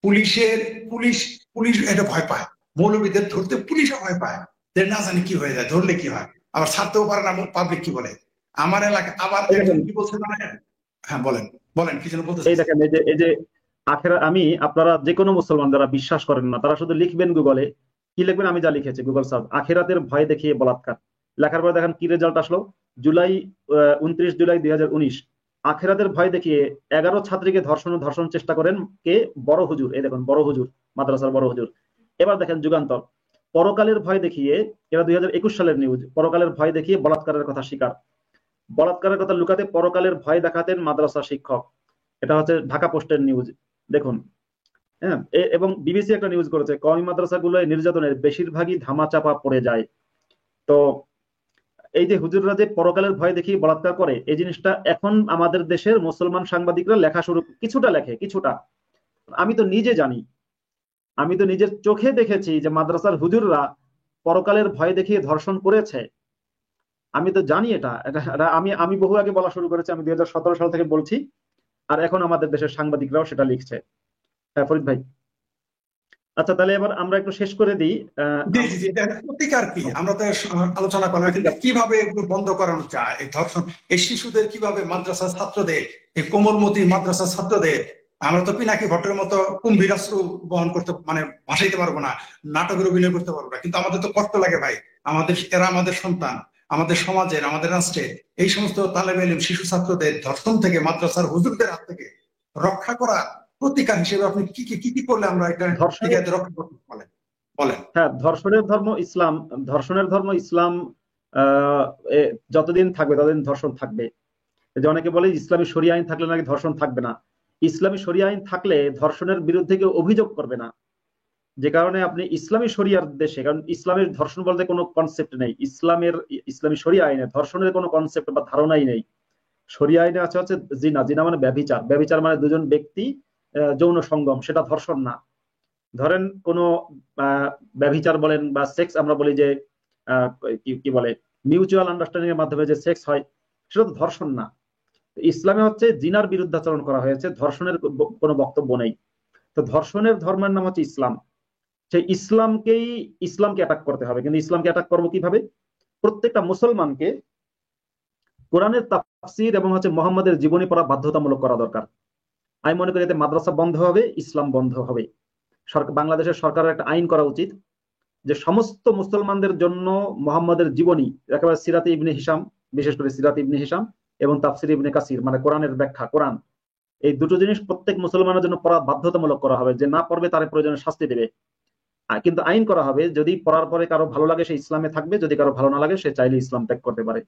পুলিশের পুলিশ পুলিশ এটা ভয় পায়, মৌলবীদের ধরতে পুলিশও ভয় পায়, যে না জানি কি হয়ে যায়, ধরলে কি হয়, আবার ছাড়তেও পারে না, পাবলিক কি বলে। আমার এলাকা আবার এই একজন দেখেন, কি বলছে জানেন? হ্যাঁ বলেন, বলেন কি যেন বলতে চাইছেন। এই যে আপনারা যে কোনো মুসলমান যারা বিশ্বাস করেন না, তারা শুধু লিখবেন গুগলে, কি লিখবেন, আমি যা লিখেছি গুগল সার্চ, আখেরাতের ভয় দেখিয়ে বলাৎকার, লেখার পরে দেখেন কি রেজাল্ট আসলো। জুলাই 29 জুলাই 2019, আখেরাতের ভয় দেখিয়ে 11 ছাত্রীকে ধর্ষণ চেষ্টা করেন কে, বড় হুজুর। এই দেখুন, বড় হুজুর, মাদ্রাসার বড় হুজুর। এবার দেখেন যুগান্তর, পরকালের ভয় দেখিয়ে, এরা 2021 সালের নিউজ, পরকালের ভয় দেখিয়ে বলাৎকারের কথা স্বীকার। বলাৎকারের কথা লুকাতে পরকালের ভয় দেখাতেন মাদ্রাসা শিক্ষক। এটা হচ্ছে ঢাকা পোস্টের নিউজ। দেখুন। হ্যাঁ, এবং বিবিসি একটা নিউজ করেছে, কওমি মাদ্রাসাগুলোয় নির্যাতনের বেশিরভাগই ধামাচাপা পড়ে যায়। তো এই যে হুজুররা যে পরকালের ভয় দেখিয়ে বলাৎকার করে, এই জিনিসটা এখন আমাদের দেশের মুসলমান সাংবাদিকরা লেখা শুরু, কিছুটা লেখে, কিছুটা। আমি তো নিজে জানি, আমি তো নিজের চোখে দেখেছি যে মাদ্রাসার হুজুররা পরকালের ভয় দেখিয়ে ধর্ষণ করেছে। আমি তো জানি এটা আমি আমি বহু আগে বলা শুরু করেছি, আমি 2017 সাল থেকে বলছি। আর এখন আমাদের দেশের সাংবাদিকরাও সেটা লিখছে। হ্যাঁ ফরিদ ভাই। আচ্ছা, তাহলে এবার আমরা একটু শেষ করে দিই। জি জি জি, এটা প্রতিকার কি আমরা তো আলোচনা করলাম, কিন্তু কিভাবে এগুলো বন্ধ করানো যায়, এই ধর্ষণ, এই শিশুদের কিভাবে, মাদ্রাসা ছাত্রদের, এই কোমলমতি মাদ্রাসা ছাত্রদের আমরা তো পিনাকি ভট্টের মতো কুম্ভীরাস্ত্র বহন করতে, মানে ভাসাইতে পারবো না, নাটকের অভিনয় করতে পারবো না, কিন্তু আমাদের তো কষ্ট লাগে ভাই। এরা আমাদের সন্তান, আমাদের সমাজের, আমাদের রাষ্ট্রের এই সমস্ত তালেবে ইলম শিশু ছাত্রদের ধর্ষণ থেকে, মাদ্রাসার হুজুরদের হাত থেকে রক্ষা করা প্রতিকার হিসেবে আপনি কি করলে আমরা এটা থেকে ধর্ষণের রক্ষা করতে বলেন, বলেন। হ্যাঁ, ধর্ষণের ধর্ম ইসলাম। ধর্ষণের ধর্ম ইসলাম। আহ, যতদিন থাকবে ততদিন ধর্ষণ থাকবে। যে অনেকে বলে ইসলামী শরিয়া আইন থাকলে নাকি ধর্ষণ থাকবে না। ইসলামী শরিয়া আইন থাকলে ধর্ষণের বিরুদ্ধে কেউ অভিযোগ করবে না, যে কারণে আপনি ইসলামী শরিয়ার দেশে, কারণ ইসলামের ধর্ষণ বলতে কোনো কনসেপ্ট নেই, ইসলামী শরিয়া আইনে ধর্ষণের কোনো কনসেপ্ট বা ধারণাই নেই। শরিয়া আইনে আছে হচ্ছে জিনা, জিনা মানে ব্যভিচার, ব্যভিচার মানে দুজন ব্যক্তি যৌন সঙ্গম, সেটা ধর্ষণ না। ধরেন কোনো ব্যভিচার বলেন বা সেক্স আমরা বলি যে আহ, কি বলে মিউচুয়াল আন্ডারস্ট্যান্ডিং এর মাধ্যমে যে সেক্স হয়, সেটা তো ধর্ষণ না। ইসলামে হচ্ছে জিনার বিরুদ্ধাচরণ করা হয়েছে, ধর্ষণের কোনো বক্তব্য নেই। তো ধর্ষণের ধর্মের নাম হচ্ছে ইসলাম। সেই ইসলামকে অ্যাটাক করতে হবে, কিন্তু ইসলামকে অ্যাটাক করবো কিভাবে? প্রত্যেকটা মুসলমানকে কোরআনের তাফসীর এবং হচ্ছে মোহাম্মদের জীবনী পড়া বাধ্যতামূলক করা দরকার। আমি মনে করি এতে মাদ্রাসা বন্ধ হবে, ইসলাম বন্ধ হবে। বাংলাদেশের সরকারের একটা আইন করা উচিত যে সমস্ত মুসলমানদের জন্য মোহাম্মদের জীবনী, একেবারে সিরাতে ইবনে হিশাম, বিশেষ করে সিরাতে ইবনে হিশাম এবং তাফসির ইবনে কাসির, মানে কোরআনের ব্যাখ্যা, কোরআন, এই দুটো জিনিস প্রত্যেক মুসলমানের জন্য পড়া বাধ্যতামূলক করা হবে। যে না পড়বে তার প্রয়োজনে শাস্তি দেবে। কিন্তু আইন করা হবে, যদি পড়ার পরে কারো ভালো লাগে সে ইসলামে থাকবে, যদি কারো ভালো না লাগে সে চাইলে ইসলাম ত্যাগ করতে পারে।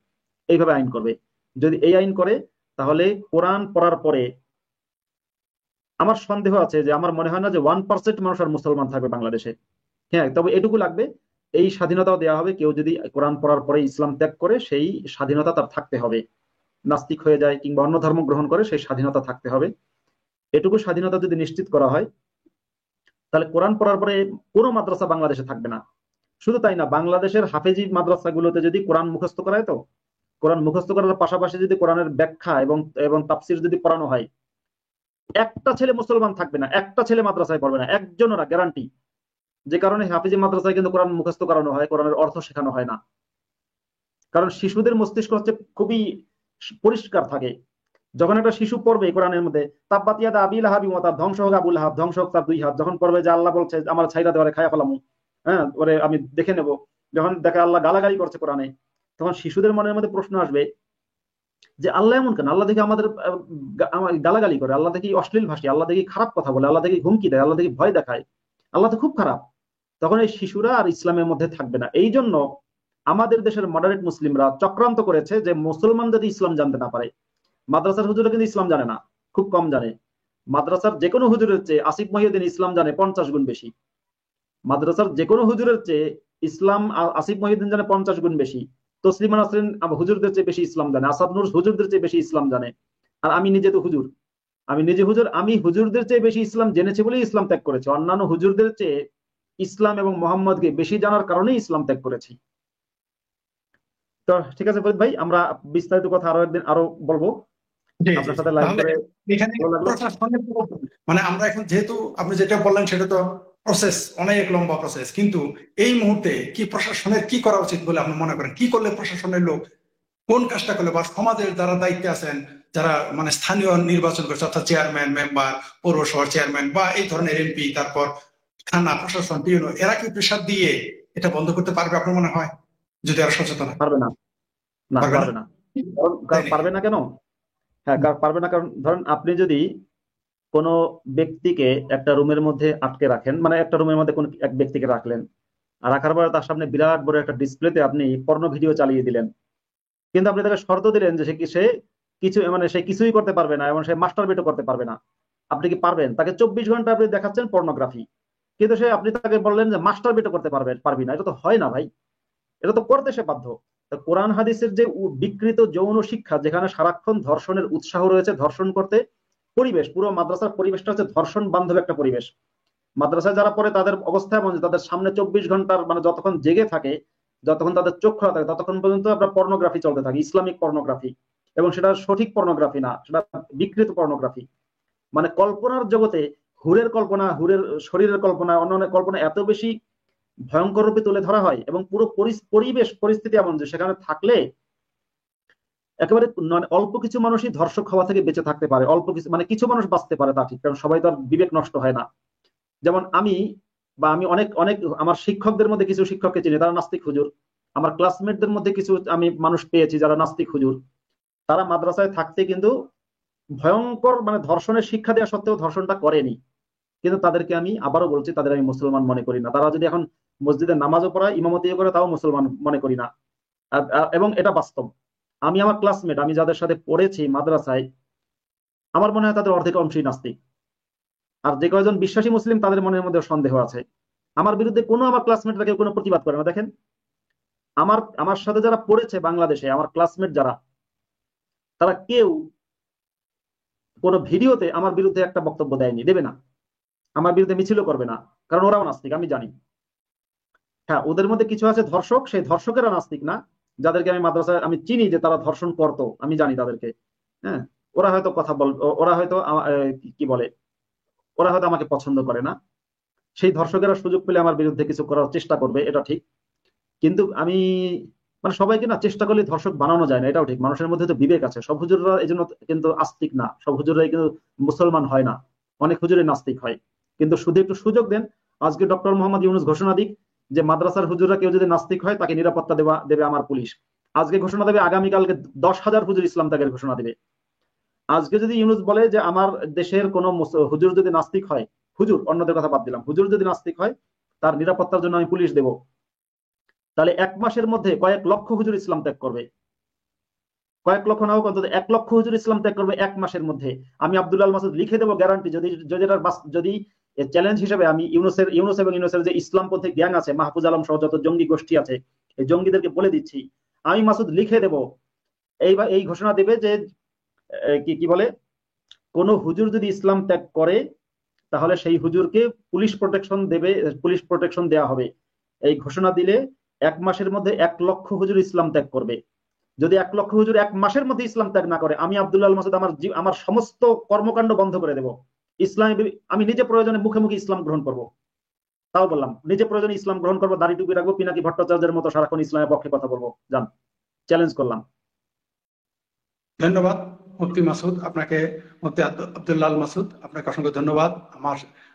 এইভাবে আইন করবে। যদি এই আইন করে, তাহলে কোরআন পড়ার পরে আমার সন্দেহ আছে যে, আমার মনে হয় না যে 1% মানুষ আর মুসলমান থাকবে বাংলাদেশে। হ্যাঁ, তবে এটুকু লাগবে, এই স্বাধীনতাও দেওয়া হবে, কেউ যদি কোরআন পড়ার পরে ইসলাম ত্যাগ করে সেই স্বাধীনতা তার থাকতে হবে। নাস্তিক হয়ে যায় কিংবা অন্য ধর্ম গ্রহণ করে, সেই স্বাধীনতা থাকতে হবে। এটুকু স্বাধীনতা যদি নিশ্চিত করা হয়, তাহলে কোরআন পড়ার পরে কোনো মাদ্রাসা বাংলাদেশে থাকবে না। শুধু তাই না, বাংলাদেশের হাফেজি মাদ্রাসাগুলোতে যদি কোরআন মুখস্থ করায়, তো কোরআন মুখস্থ করার পাশাপাশি যদি কোরআনের ব্যাখ্যা এবং এবং তাফসির যদি পড়ানো হয়, একটা ছেলে মুসলমান থাকবে না, একটা ছেলে মাদ্রাসায় পড়বে না, একজনও না, গ্যারান্টি। যে কারণে হাফিজি মাদ্রাসায় কিন্তু কোরআন মুখস্থ করানো হয়, কোরআনের অর্থ শেখানো হয় না। কারণ শিশুদের মস্তিষ্ক হচ্ছে খুবই পরিষ্কার থাকে। যখন একটা শিশু পড়বে কোরআনের মধ্যে তাব্বাত ইয়াদা আবি লাহাবি ওয়া তাব, ধ্বংস হোক আবু লাহাব, ধ্বংস হোক তার দুই হাত, যখন পড়বে যে আল্লাহ বলছে আমার ছাইরা দেওয়ারে খায়া ফেলামু, হ্যাঁ ওরে আমি দেখে নেব, যখন দেখে আল্লাহ গালাগালি করছে কোরআনে, তখন শিশুদের মনের মধ্যে প্রশ্ন আসবে যে আল্লাহ এমন কেন? আল্লাহ দেখি আমাদের গালাগালি করে, আল্লাহ দেখি অশ্লীল ভাষী, আল্লাহ দেখি খারাপ কথা বলে, আল্লাহ দেখি হুমকি দেয়, আল্লাহ দেখি ভয় দেখায়, আল্লাহ তো খুব খারাপ। তখন এই শিশুরা আর ইসলামের মধ্যে থাকবে না। এই জন্য আমাদের দেশের মডারেট মুসলিমরা চক্রান্ত করেছে যে মুসলমান যদি ইসলাম জানতে না পারে। মাদ্রাসার হুজুরা কিন্তু ইসলাম জানে না, খুব কম জানে। মাদ্রাসার যে কোনো হুজুরের চেয়ে আসিফ মহিউদ্দিন ইসলাম জানে 50 গুণ বেশি। মাদ্রাসার যে কোনো হুজুরের চেয়ে ইসলাম আসিফ মহিউদ্দিন জানে 50 গুণ বেশি। তসলিমা নাসরিন হুজুরদের চেয়ে বেশি ইসলাম জানে, আসাদ নূর হুজুরদের চেয়ে বেশি ইসলাম জানে। আর আমি নিজে তো হুজুর, আমি নিজে হুজুর, আমি হুজুরদের চেয়ে বেশি ইসলাম জেনেছি বলেই ইসলাম ত্যাগ করেছি। অন্যান্য হুজুরদের চেয়ে ইসলাম এবং মোহাম্মদকে বেশি জানার কারণেই ইসলাম ত্যাগ করেছি। তো ঠিক আছে ফরিদ ভাই, আমরা বিস্তারিত কথা আরো একদিন আরো বলবো। জি জি আপনার জি। সাথে লাইভ তাহলে করে এখানে ভালো লাগলো। প্রশাসনের মানে আমরা এখন যেহেতু আপনি যেটা বললেন সেটা তো প্রসেস, অনেক লম্বা প্রসেস, কিন্তু এই মুহূর্তে কি প্রশাসনের কি করা উচিত বলে আপনি মনে করেন? কি করলে প্রশাসনের লোক কোন কাজটা করলে, বা সমাজের যারা দায়িত্বে আছেন, যারা মানে স্থানীয় নির্বাচন করছে, অর্থাৎ চেয়ারম্যান, মেম্বার, পৌরসভার চেয়ারম্যান বা এই ধরনের এমপি, তারপর থানা প্রশাসন, পিওন, এরা কি প্রেশার দিয়ে এটা বন্ধ করতে পারবে আপনার মনে হয়, যদি এরা সচেতন হয়? পারবে না, না পারবে না? পারবে না। তাই নাকি? পারবে না কেন? হ্যাঁ, পারবে না কারণ ধরেন আপনি যদি কোনো ব্যক্তিকে একটা রুমের মধ্যে আটকে রাখেন, মানে একটা রুমের মধ্যে কোন এক ব্যক্তিকে রাখলেন, আর রাখার পরে তার সামনে বিরাট বড় একটা ডিসপ্লেতে আপনি পর্নো ভিডিও চালিয়ে দিলেন, কিন্তু আপনি তাকে শর্ত দিলেন যে সে কিছু মানে সে কিছুই করতে পারবে না এবং সে মাস্টার বেটও করতে পারবে না। আপনি কি পারবেন? তাকে 24 ঘন্টা আপনি দেখাচ্ছেন পর্নোগ্রাফি, কিন্তু আপনি তাকে বললেন যে মাস্টার বেটও করতে পারবি না। এটা তো হয় না ভাই, এটা তো করতে সে বাধ্য। তো কোরআন হাদিসের যে বিকৃত যৌন শিক্ষা, যেখানে সারাক্ষণ ধর্ষণের উৎসাহ রয়েছে, ধর্ষণ করতে পরিবেশ, পুরো মাদ্রাসার পরিবেশটা হচ্ছে ধর্ষণ বান্ধব একটা পরিবেশ। মাদ্রাসায় যারা পড়ে তাদের অবস্থা এমন যে তাদের সামনে 24 ঘন্টার মানে যতক্ষণ জেগে থাকে, যতক্ষণ তাদের চোখ খোলা থাকে, ততক্ষণ পর্যন্ত আপনার পর্নোগ্রাফি চলতে থাকে, ইসলামিক পর্নোগ্রাফি। এবং সেটা সঠিক পর্নোগ্রাফি না, সেটা বিকৃত পর্নোগ্রাফি। মানে কল্পনার জগতে হুরের কল্পনা, হুরের শরীরের কল্পনা, অন্যান্য কল্পনা এত বেশি ভয়ঙ্কর রূপে তুলে ধরা হয়, এবং পুরো পরিবেশ পরিস্থিতি এমন যে সেখানে থাকলে একেবারে মানে অল্প কিছু মানুষই ধর্ষক হওয়া থেকে বেঁচে থাকতে পারে, অল্প কিছু মানে কিছু মানুষ বাঁচতে পারে, তা ঠিক, কারণ সবাই তো আর বিবেক নষ্ট হয় না। যেমন আমি অনেক অনেক আমার শিক্ষকদের মধ্যে কিছু শিক্ষককে চিনি, তারা নাস্তিক হুজুর। আমার ক্লাসমেটদের মধ্যে কিছু আমি মানুষ পেয়েছি যারা নাস্তিক হুজুর। তারা মাদ্রাসায় থাকতে কিন্তু ভয়ঙ্কর মানে ধর্ষণের শিক্ষা দেওয়া সত্ত্বেও ধর্ষণটা করেনি। কিন্তু তাদেরকে আমি আবারও বলছি, তাদের আমি মুসলমান মনে করি না। তারা যদি এখন মসজিদে নামাজও পড়ায়, ইমামতিও করে, তাও মুসলমান মনে করি না। এবং এটা বাস্তব। আমি আমার ক্লাসমেট, আমি যাদের সাথে পড়েছি মাদ্রাসায়, আমার মনে হয় তাদের অর্ধেক অংশই নাস্তিক। আর যে কয়জন বিশ্বাসী মুসলিম তাদের মনের মধ্যে সন্দেহ আছে। আমার বিরুদ্ধে কোনো আমার ক্লাসমেটরা কেউ কোনো প্রতিবাদ করে না। দেখেন, আমার আমার সাথে যারা পড়েছে বাংলাদেশে, আমার ক্লাসমেট যারা, তারা কেউ কোনো ভিডিওতে আমার বিরুদ্ধে একটা বক্তব্য দেয়নি, দেবে না, আমার বিরুদ্ধে মিছিলও করবে না, কারণ ওরাও নাস্তিক, আমি জানি। হ্যাঁ, ওদের মধ্যে কিছু আছে ধর্ষক, সেই ধর্ষকেরা নাস্তিক না, যাদেরকে আমি মাদ্রাসায় আমি চিনি যে তারা ধর্ষণ করতো, আমি জানি তাদেরকে। হ্যাঁ, ওরা হয়তো কথা বল, ওরা হয়তো কি বলে, ওরা হয়তো আমাকে পছন্দ করে না। সেই ধর্ষকেরা সুযোগ পেলে আমার বিরুদ্ধে কিছু করার চেষ্টা করবে, এটা ঠিক। কিন্তু আমি, মানে সবাইকে না চেষ্টা করলে ধর্ষক বানানো যায় না, এটাও ঠিক। মানুষের মধ্যে তো বিবেক আছে। সব হুজুররা এই জন্য কিন্তু আস্তিক না, সব হুজুররাই কিন্তু মুসলমান হয় না, অনেক হুজুরে নাস্তিক হয়। কিন্তু শুধু একটু সুযোগ দেন। আজকে ডক্টর মোহাম্মদ ইউনূস ঘোষণা দিক যে মাদ্রাসার হুজুররা কেউ যদি নাস্তিক হয় তাকে নিরাপত্তা দেবে আমার পুলিশ। আজকে ঘোষণা দেবে, আগামীকালকে 10,000 হুজুর ইসলাম ত্যাগের ঘোষণা দেবে। আজকে যদি ইউনূস বলে যে আমার দেশের কোন হুজুর যদি নাস্তিক হয়, হুজুর, অন্যদের কথা বাদ দিলাম, হুজুর যদি নাস্তিক হয় তার নিরাপত্তার জন্য আমি পুলিশ দেব, তাহলে 1 মাসের মধ্যে কয়েক লক্ষ হুজুর ইসলাম ত্যাগ করবে। কয়েক লক্ষ না হোক, অন্তত 1 লক্ষ হুজুর ইসলাম ত্যাগ করবে 1 মাসের মধ্যে। আমি আব্দুল আল মাসুদ লিখে দেবো গ্যারান্টি, যদি যদি যদি চ্যালেঞ্জ হিসেবে আমি ইউনূস এবং ইউনূসের যে ইসলামপন্থী গ্যাং আছে, মাহফুজ আলম সহ যত জঙ্গি গোষ্ঠী আছে, এই জঙ্গিদেরকে বলে দিচ্ছি, আমি মাসুদ লিখে দেব, এই ঘোষণা দেবে যে কি কি বলে, কোন হুজুর যদি ইসলাম ত্যাগ করে তাহলে সেই হুজুরকে পুলিশ প্রোটেকশন দেবে, পুলিশ প্রোটেকশন দেওয়া হবে। এই ঘোষণা দিলে 1 মাসের মধ্যে 1 লক্ষ হুজুর ইসলাম ত্যাগ করবে। যদি 1 লক্ষ হুজুর 1 মাসের মধ্যে ইসলাম ত্যাগ না করে, আমি আব্দুল আল মাসুদ আমার সমস্ত কর্মকাণ্ড বন্ধ করে দেব। ইসলামী, আমি নিজে প্রয়োজনে মুখে মুখে ইসলাম গ্রহণ করব। তাও বললাম, নিজে প্রয়োজনে ইসলাম গ্রহণ করবো, দাড়ি টুপি রাখবো, পিনাকি ভট্টাচার্যের মতো সারাক্ষণ ইসলামের পক্ষে কথা বলবো। যান, চ্যালেঞ্জ করলাম। ধন্যবাদ মুফতি মাসুদ আপনাকে, মুফতি আব্দুল্লাহ আল মাসুদ আপনাকে অসংখ্য ধন্যবাদ।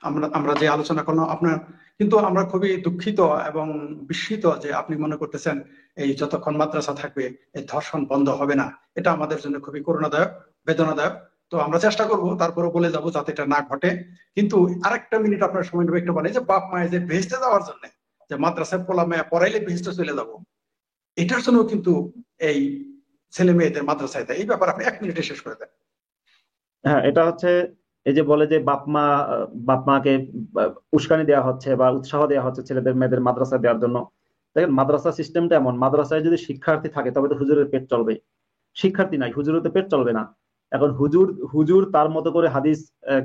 আমরা আমরা যে আলোচনা করলাম আপনার, কিন্তু আমরা খুবই দুঃখিত এবং বিস্মিত যে আপনি মনে করতেছেন এই যতক্ষণ মাদ্রাসা থাকবে এই ধর্ষণ বন্ধ হবে না। এটা আমাদের জন্য খুবই করুণাদায়ক, বেদনাদায়ক। তো আমরা চেষ্টা করব, তারপরে বলে যাব যাতে এটা না ঘটে। কিন্তু আরেকটা মিনিট আপনার সময় নেবে, একটু বলে যে বাপ মায়ের যে ভেস্তে যাওয়ার জন্য, যে মাদ্রাসায় পোলা মেয়ে পড়াইলে ভেস্তে চলে যাব, এটার জন্য কিন্তু এই ছেলে মেয়েদের মাদ্রাসায় দেয়। এই ব্যাপারে আপনি 1 মিনিটে শেষ করে দেন। হ্যাঁ, এটা হচ্ছে, এই যে বলে যে বাপ মাকে উস্কানি দেওয়া হচ্ছে বা উৎসাহ দেওয়া হচ্ছে ছেলেদের মেয়েদের মাদ্রাসা দেওয়ার জন্য। দেখেন, মাদ্রাসা সিস্টেমটা এমন, মাদ্রাসায় যদি শিক্ষার্থী থাকে তবে তো হুজুরের পেট চলবে। শিক্ষার্থী নাই, হুজুরের তো পেট চলবে না। এখন হুজুর হুজুর তার মতো করে হাদিস,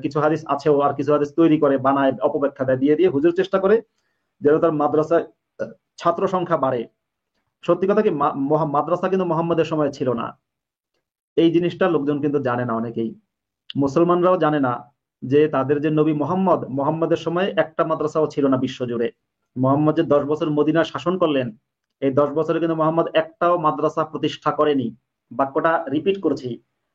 কিছু হাদিস আছেও, আর কিছু হাদিস তৈরি করে, বানায়, অপব্যাখ্যা দেয়, দিয়ে দিয়ে হুজুর চেষ্টা করে যেন তার মাদ্রাসায় ছাত্র সংখ্যা বাড়ে। সত্যি কথা কি, মাদ্রাসা কিন্তু মোহাম্মদের সময় ছিল না। এই জিনিসটা লোকজন কিন্তু জানে না অনেকেই। মুসলমানরাও জানে না যে তাদের যে নবী মোহাম্মদের সময় একটা মাদ্রাসাও ছিল না বিশ্বজুড়ে। মোহাম্মদ যে 10 বছর মদিনা শাসন করলেন, এই 10 বছরে কিন্তু মোহাম্মদ একটাও মাদ্রাসা প্রতিষ্ঠা করেনি। বাক্যটা রিপিট করছি,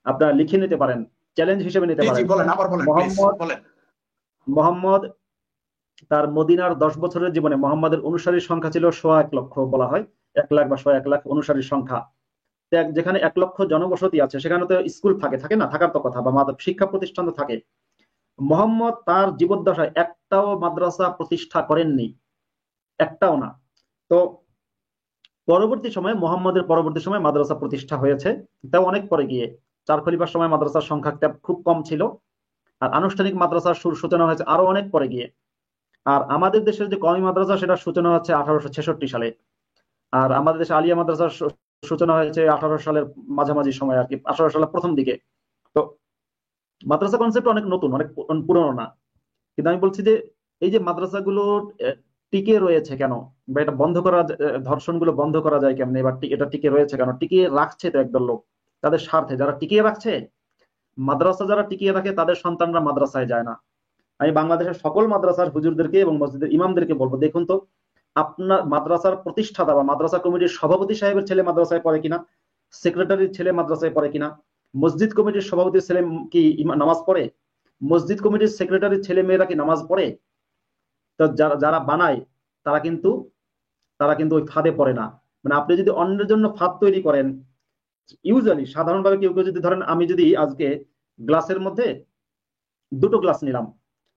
আপনারা লিখে নিতে পারেন, চ্যালেঞ্জ হিসেবে নিতে জি জি, পারেন। বলেন, আবার বলেন প্লিজ, মোহাম্মদ বলেন। মোহাম্মদ তার মদিনার 10 বছরের জীবনে মোহাম্মদের অনুসারীর সংখ্যা ছিল 1,00,000 লক্ষ, বলা হয় 1 লাখ বা 1,00,000 অনুসারীর সংখ্যা। যেখানে 1 লক্ষ জনবসতি আছে সেখানে তো স্কুল থাকে, থাকে না, থাকার তো কথা, বা শিক্ষা প্রতিষ্ঠান তো থাকে। মোহাম্মদ তার জীবদ্দশায় একটাও মাদ্রাসা প্রতিষ্ঠা করেননি, একটাও না। তো পরবর্তী সময়ে, মোহাম্মদের পরবর্তী সময়ে মাদ্রাসা প্রতিষ্ঠা হয়েছে, তাও অনেক পরে গিয়ে। 4 খলিফার সময় মাদ্রাসার সংখ্যা খুব কম ছিল, আর আনুষ্ঠানিক মাদ্রাসার সূচনা হয়েছে আরো অনেক পরে গিয়ে। আর আমাদের দেশের যে কওমি মাদ্রাসা, সেটার সূচনা হচ্ছে 1866 সালে। আর আমাদের দেশে আলিয়া মাদ্রাসার সূচনা হয়েছে 1800 সালের মাঝামাঝি সময় আর কি, 1800 সালের প্রথম দিকে। তো মাদ্রাসা কনসেপ্ট অনেক নতুন, অনেক পুরনো না। কিন্তু আমি বলছি যে এই যে মাদ্রাসাগুলো টিকে রয়েছে কেন, বা এটা বন্ধ করা, ধর্ষণগুলো বন্ধ করা যায় কেমনে, এবার এটা টিকে রয়েছে কেন, টিকিয়ে রাখছে তো একদল লোক তাদের স্বার্থে। যারা টিকিয়ে রাখছে, মাদ্রাসা যারা টিকিয়ে রাখে তাদের সন্তানরা মাদ্রাসায় যায় না। আমি বাংলাদেশের সকল মাদ্রাসার হুজুরদেরকে এবং মসজিদের ইমামদেরকে বলবো, দেখুন তো আপনার মাদ্রাসার প্রতিষ্ঠাতা বা মাদ্রাসা কমিটির সভাপতি সাহেবের ছেলে মাদ্রাসায় পড়ে কিনা, সেক্রেটারির ছেলে মাদ্রাসায় পড়ে কিনা, মসজিদ কমিটির সভাপতির ছেলে কি নামাজ পড়ে, মসজিদ কমিটির সেক্রেটারির ছেলে মেয়েরা কি নামাজ পড়ে। তো যারা যারা বানায় তারা কিন্তু তারা কিন্তু ওই ফাঁদে পড়ে না। মানে আপনি যদি অন্যের জন্য ফাঁদ তৈরি করেন, ইউজুয়ালি সাধারণভাবে কেউ কেউ যদি ধরেন, আমি যদি আজকে গ্লাসের মধ্যে 2টো গ্লাস নিলাম,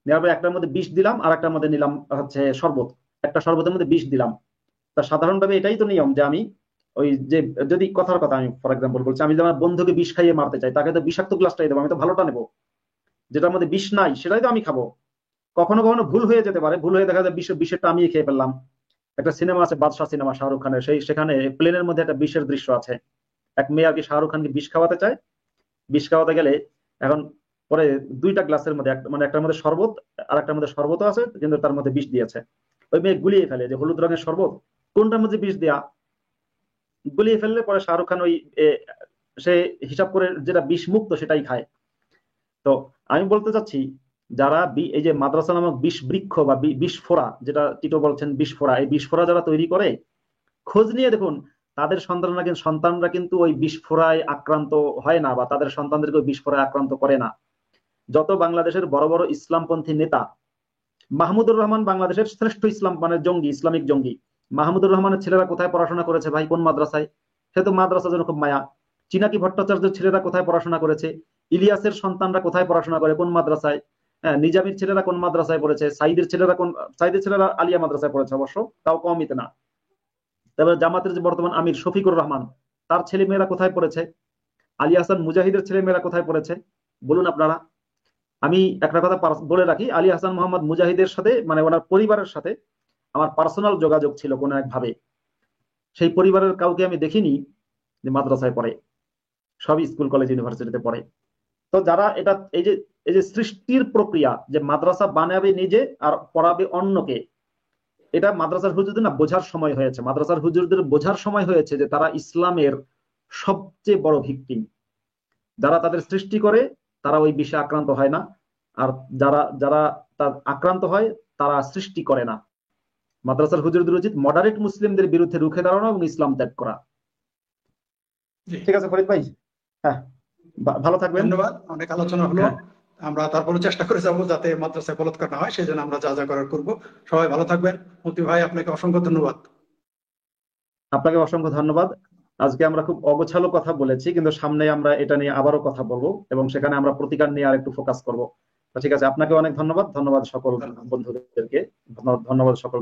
নেওয়ার পর একটার মধ্যে বিষ দিলাম, আর একটার মধ্যে নিলাম হচ্ছে শরবত, একটা শরবতের মধ্যে বিষ দিলাম। তা সাধারণভাবে এটাই তো নিয়ম যে আমি ওই যে, যদি কথার কথা আমি ফর এক্সাম্পল বলছি, আমি যদি আমার বন্ধুকে বিষ খাইয়ে মারতে চাই, তাকে তো বিষাক্ত গ্লাসটাই দেবো, আমি তো ভালোটা নেবো, যেটার মধ্যে বিষ নাই সেটাই তো আমি খাবো। কখনো কখনো ভুল হয়ে যেতে পারে, ভুল হয়ে দেখা যায় বিষেরটা আমি খেয়ে ফেললাম। একটা সিনেমা আছে বাদশা সিনেমা, শাহরুখ খানের, সেখানে প্লেনের মধ্যে একটা বিষের দৃশ্য আছে। এক মেয়ে আর কি শাহরুখ খানকে বিষ খাওয়াতে চায়। বিষ খাওয়াতে গেলে এখন পরে দুইটা গ্লাসের মধ্যে মানে একটার মধ্যে শরবত, আর একটার মধ্যে শরবত আছে কিন্তু তার মধ্যে বিষ দিয়েছে। ওই মেয়ে গুলিয়ে ফেলে যে হলুদ রঙের শরবত, কোনটার মধ্যে বিষ দেয়া, গুলিয়ে ফেললে পরে শাহরুখ খান ওই এ, সে হিসাব করে যেটা বিষ মুক্ত সেটাই খায়। তো আমি বলতে চাচ্ছি, যারা এই যে মাদ্রাসা নামক বিষ বৃক্ষ বা বিষ ফোড়া, যেটা টিটো বলছেন বিষ ফোড়া, এই বিষ ফোড়া যারা তৈরি করে, খোঁজ নিয়ে দেখুন তাদের সন্তানরা কিন্তু ওই বিস্ফোরায় আক্রান্ত হয় না, বা তাদের সন্তানদেরকে ওই বিস্ফোরায় আক্রান্ত করে না। যত বাংলাদেশের বড় বড় ইসলামপন্থী নেতা, মাহমুদুর রহমান বাংলাদেশের শ্রেষ্ঠ ইসলাম মানে জঙ্গি, ইসলামিক জঙ্গি। মাহমুদুর রহমানের ছেলেরা কোথায় পড়াশোনা করেছে ভাই, কোন মাদ্রাসায়? সে তো মাদ্রাসা যেন খুব মায়া। চিনাকি ভট্টাচার্যের ছেলেরা কোথায় পড়াশোনা করেছে? ইলিয়াসের সন্তানরা কোথায় পড়াশোনা করে, কোন মাদ্রাসায়? হ্যাঁ, নিজামীর ছেলেরা কোন মাদ্রাসায় পড়েছে? সাইদের ছেলেরা আলিয়া মাদ্রাসায় পড়েছে, অবশ্য তাও কমইতে না। তারপরে জামাতের যে বর্তমান আমির শফিকুর রহমান, তার ছেলে মেয়েরা কোথায় পড়েছে? আলী হাসান মুজাহিদের ছেলে মেয়েরা কোথায় পড়েছে বলুন আপনারা। আমি একটা কথা বলে রাখি, আলী হাসান মোহাম্মদ মুজাহিদের সাথে মানে ওনার পরিবারের সাথে আমার পার্সোনাল যোগাযোগ ছিল কোনো একভাবে। সেই পরিবারের কাউকে আমি দেখিনি যে মাদ্রাসায় পড়ে, সবই স্কুল কলেজ ইউনিভার্সিটিতে পড়ে। তো যারা এটা এই যে সৃষ্টির প্রক্রিয়া, যে মাদ্রাসা বানাবে নিজে আর পড়াবে অন্যকে, এটা মাদ্রাসার হুজুরদের না বোঝার সময় হয়েছে, মাদ্রাসার হুজুরদের বোঝার সময় হয়েছে যে তারা ইসলামের সবচেয়ে বড় ভিকটিম। যারা তাদের সৃষ্টি করে তারা ওই বিষে আক্রান্ত হয় না, আর যারা যারা তার আক্রান্ত হয় তারা সৃষ্টি করে না। মাদ্রাসার হুজুরদের উচিত মডারেট মুসলিমদের বিরুদ্ধে রুখে দাঁড়ানো এবং ইসলাম ত্যাগ করা। জি, ঠিক আছে ফরিদ ভাই, হ্যাঁ, ভালো থাকবেন। ধন্যবাদ, অনেক আলোচনা হলো। হ্যাঁ, আমরা তারপরে চেষ্টা করে যাবো যাতে মাদ্রাসায় বলৎকার না হয়, সেই জন্য আমরা যা যা করার করবো। সবাই ভালো থাকবেন। মতি ভাই, আপনাকে অসংখ্য ধন্যবাদ। আপনাকে অসংখ্য ধন্যবাদ। আজকে আমরা খুব অগোছালো কথা বলেছি, কিন্তু সামনে আমরা এটা নিয়ে আবারও কথা বলবো এবং সেখানে আমরা প্রতিকার নিয়ে আর একটু ফোকাস করবো। তো ঠিক আছে, আপনাকে অনেক ধন্যবাদ। ধন্যবাদ সকল ধন্যবাদ। বন্ধুদেরকে, ধন্যবাদ সকল